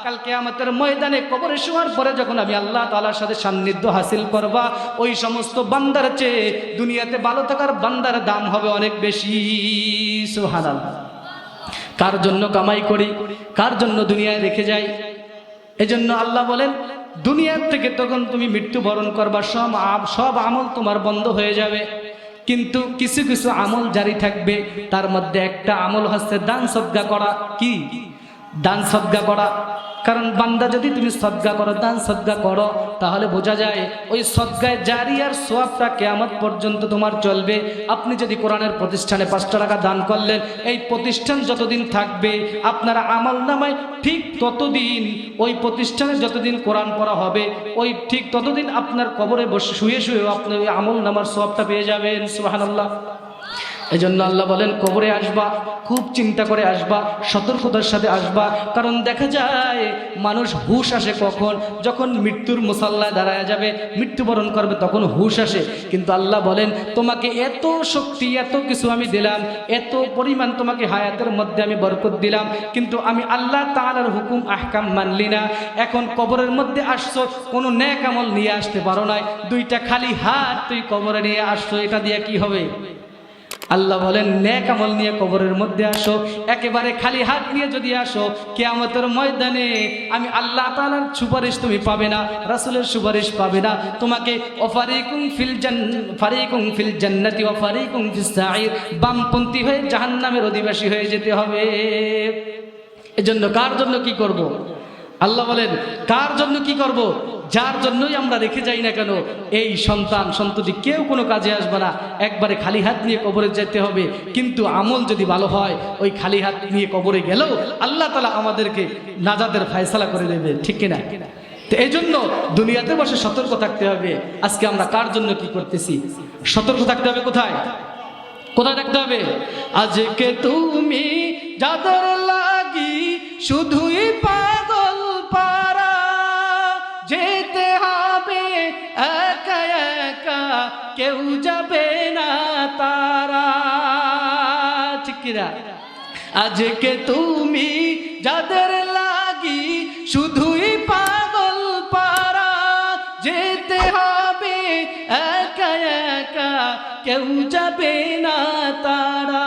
কাল কিয়ামতের ময়দানে কবরে শোয়ার পরে যখন আমি আল্লাহ তাআলার সাথে সান্নিধ্য হাসিল করবা, ওই সমস্ত বান্দার চেয়ে দুনিয়াতে ভালো থাকার বান্দার দাম হবে অনেক বেশি। সুবহানাল্লাহ। কার জন্য কামাই করি, কার জন্য দুনিয়ায় রেখে যাই? এজন্য আল্লাহ বলেন দুনিয়ার থেকে তখন তুমি মৃত্যুবরণ করবা, সব আমল তোমার বন্ধ হয়ে যাবে, কিন্তু কিছু কিছু আমল জারি থাকবে। তার মধ্যে একটা আমল হচ্ছে দান সদকা করা। কি? দান সদকা করা। কারণ বান্দা যদি তুমি সদকা করো, দান সদকা করো, তাহলে বোঝা যায় ওই সদকায় জারিয়ার সওয়াবটা কিয়ামত পর্যন্ত তোমার চলবে। আপনি যদি কোরআনের প্রতিষ্ঠানে 5 টাকা দান করলেন, এই প্রতিষ্ঠান যতদিন থাকবে আপনার আমলনামায় ঠিক ততদিন, ওই প্রতিষ্ঠানে যতদিন কোরআন পড়া হবে, ওই ঠিক ততদিন আপনার কবরে বসে শুয়ে শুয়ে আপনি ওই আমলনামার সওয়াবটা পেয়ে যাবেন। সুবহানাল্লাহ। এই জন্য আল্লাহ বলেন কবরে আসবা খুব চিন্তা করে আসবা, সতর্কতার সাথে আসবা। কারণ দেখা যায় মানুষ হুশ আসে কখন? যখন মৃত্যুর মুসাল্লায় দাঁড়ায় যাবে, মৃত্যুবরণ করবে, তখন হুশ আসে। কিন্তু আল্লাহ বলেন তোমাকে এত শক্তি, এত কিছু আমি দিলাম, এত পরিমাণ তোমাকে হায়াতের মধ্যে আমি বরকত দিলাম, কিন্তু আমি আল্লাহ তাআলার হুকুম আহকাম মানলি না। এখন কবরের মধ্যে আসছো, কোনো নেক আমল নিয়ে আসতে পারো নাই, 2টা খালি হাত তুই কবরে নিয়ে আসছো, এটা দিয়ে কি হবে? আল্লাহ বলেন নেক আমল নিয়ে কবরের মধ্যে আসো। একেবারে খালি হাত নিয়ে যদি আসো, কিয়ামতের ময়দানে আমি আল্লাহ তাআলার সুপারিশ তুমি পাবে না, রাসূলের সুপারিশ পাবে না। তোমাকে ফারিকুম ফিল জান্নাতি ওয়া ফারিকুম ফিস সাঈর, বামপন্থী হয়ে জাহান্নামের অধিবাসী হয়ে যেতে হবে। এজন্য কার জন্য কি করব? আল্লাহ বলেন কার জন্য কি করব? যার জন্যই আমরা রেখে যাই না কেন, এই সন্তান সন্ততি কেউ কোনো কাজে আসবে না, একবারে খালি হাত নিয়ে কবরে যেতে হবে। কিন্তু আমল যদি ভালো হয়, ওই খালি হাত নিয়ে কবরে গেলেও আল্লাহ তাআলা আমাদেরকে নাজাতের ফয়সালা করে দেবে, ঠিক কিনা? তো এই জন্য দুনিয়াতে বসে সতর্ক থাকতে হবে। আজকে আমরা কার জন্য কি করতেছি? সতর্ক থাকতে হবে কোথায়? কোথায় থাকতে হবে? আজকে তুমি যাদের লাগি শুধুই পাগল পারা, যেতে হবে একা কেউ যাবে না তারা। ঠিক কিনা? আজকে তুমি যাদের লাগি শুধুই পাগল পারা, যেতে হবে একা একা, কেউ যাবে না তারা।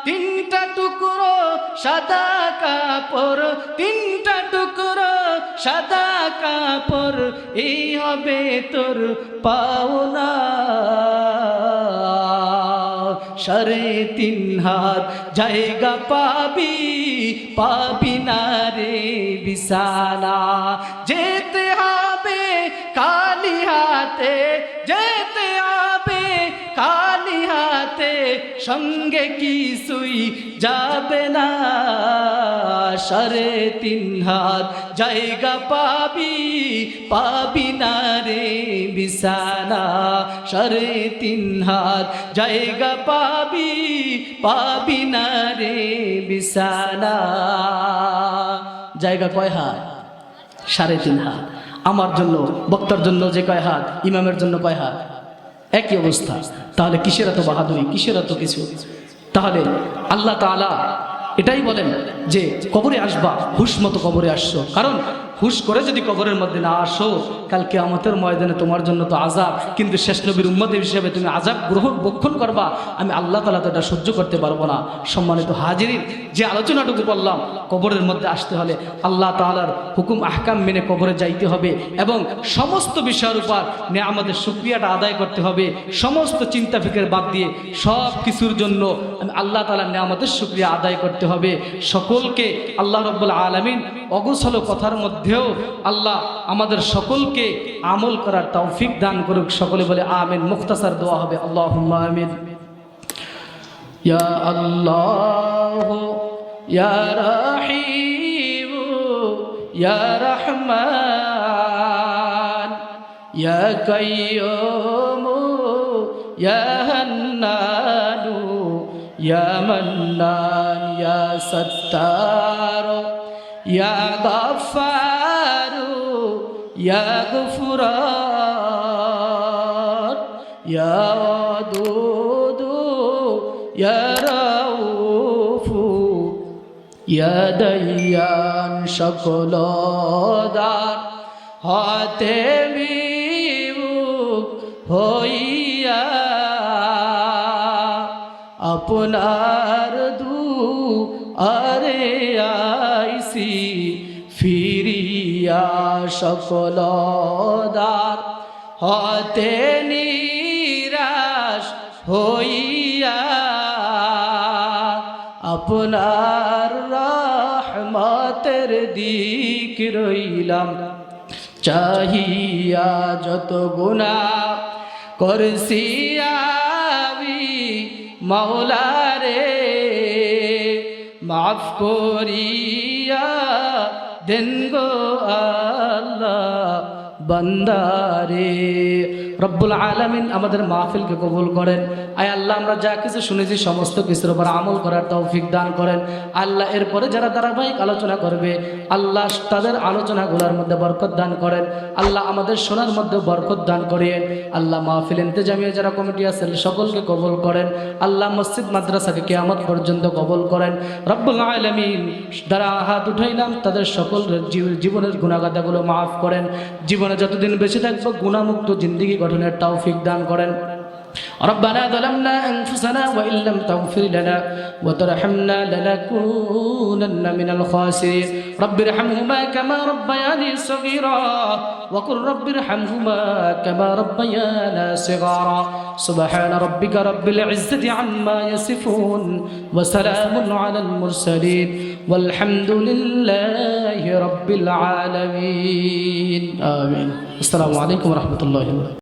তিনটা টুকরো সাদা কাপড়, তিনটা টুকরো সাদা কাপড়, এই হবে তোর পাওনা। 3.5 হাত জায়গা পাবি, পাবি না রে বিছানা। যেতে হবে খালি হাতে, যেতে হবে খালি হাতে, সঙ্গে কিছুই যাবে না। 3.5 হাত জায়গা পাবি, পাবি না রে বিছানা। 3.5 হাত জায়গা পাবি, পাবি না রে বিছানা। জায়গা কয় হাত? 3.5 হাত। আমার জন্য, বক্তার জন্য যে কয় হাত, ইমামের জন্য কয় হাত? একই অবস্থা। তাহলে কিসের এত বাহাদুরি, কিসের এত কিছু? তাহলে আল্লাহ তাআলা এটাই বলেন যে কবরে আসবা, হুশ মতো কবরে আসছো। কারণ হুশ করে যদি কবরের মধ্যে না আসো, কাল কিয়ামতের ময়দানে তোমার জন্য তো আযাব, কিন্তু শেষ নবীর উম্মত হিসেবে তুমি আযাব গ্রহণ বক্ষণ করবা। আমি আল্লাহ তাআলা তো এটা সহ্য করতে পারবো না। সম্মানিত হাজিরিন, যে আলোচনাটুকু বললাম, কবরের মধ্যে আসতে হলে আল্লাহ তাআলার হুকুম আহকাম মেনে কবরে যাইতে হবে এবং সমস্ত বিষয়ের উপর নেয়ামতের শুকরিয়াটা আদায় করতে হবে। সমস্ত চিন্তা ফিকির বাদ দিয়ে সব কিছুর জন্য আমি আল্লাহ তাআলার নেয়ামতের শুকরিয়া আদায় করতে হবে। সকলকে আল্লাহ রাব্বুল আলামিন অগোছালো কথার মধ্যেও আল্লাহ আমাদের সকলকে আমল করার তৌফিক দান করুক। সকলে বলে আমিন। মুখতাসার দোয়া হবে, আল্লাহুম্মা আমিন। ইয়া আল্লাহ ইয়া রাহিম ইয়া রহমান ইয়া কাইয়্যুম ইয়া হান্নান ইয়া মান্নান ইয়া সত্তার ইয়া গফফার ইয়া গফুরান ইয়া ওয়াদুদ ইয়া রাউফ ইয়া দাইয়ান। সকল দান হতে বিমুখ হইয়া আপনার দুআরে আইসি ফিরিয়া। সকল দান হতে নিরাশ হইয়া আপনার রহমতের দিক রইলাম চাহিয়া। যত গুনাহ করছি আমি মাওলা রে, মাফ করিয়া দেন গো আল্লাহ বান্দারে। রব্বুল আলামিন আমাদের মাহফিলকে কবুল করেন। আয় আল্লাহ, আমরা যা কিছু শুনেছি সমস্ত কিছুর উপর আমল করার তৌফিক দান করেন। আল্লাহ, এরপরে যারা ধারাবাহিক আলোচনা করবে আল্লাহ তাদের আলোচনাগুলোর মধ্যে বরকত দান করেন। আল্লাহ আমাদের শোনার মধ্যে বরকত দান করেন। আল্লাহ মাহফিল ইন্তেজামিয়া যারা কমিটি আছেন সকলকে কবুল করেন। আল্লাহ মসজিদ মাদ্রাসাকে কিয়ামত পর্যন্ত কবুল করেন। রব্বুল আলামিন যারা হাত উঠাইলাম তাদের সকল জীবনের গুনাহগাতাগুলো মাফ করেন। জীবনে যতদিন বেঁচে থাকবো গুনাহমুক্ত জিন্দেগি গঠনের তৌফিক দান করেন। ربنا ظلمنا أنفسنا وإن لم تغفر لنا وترحمنا لنكونن من الخاسرين رب ارحمهما كما ربياني صغيرا وقل رب ارحمهما كما ربيانا صغارا سبحان ربك رب العزة عما يصفون وسلام على المرسلين والحمد لله رب العالمين آمين. السلام عليكم ورحمة الله وبركاته.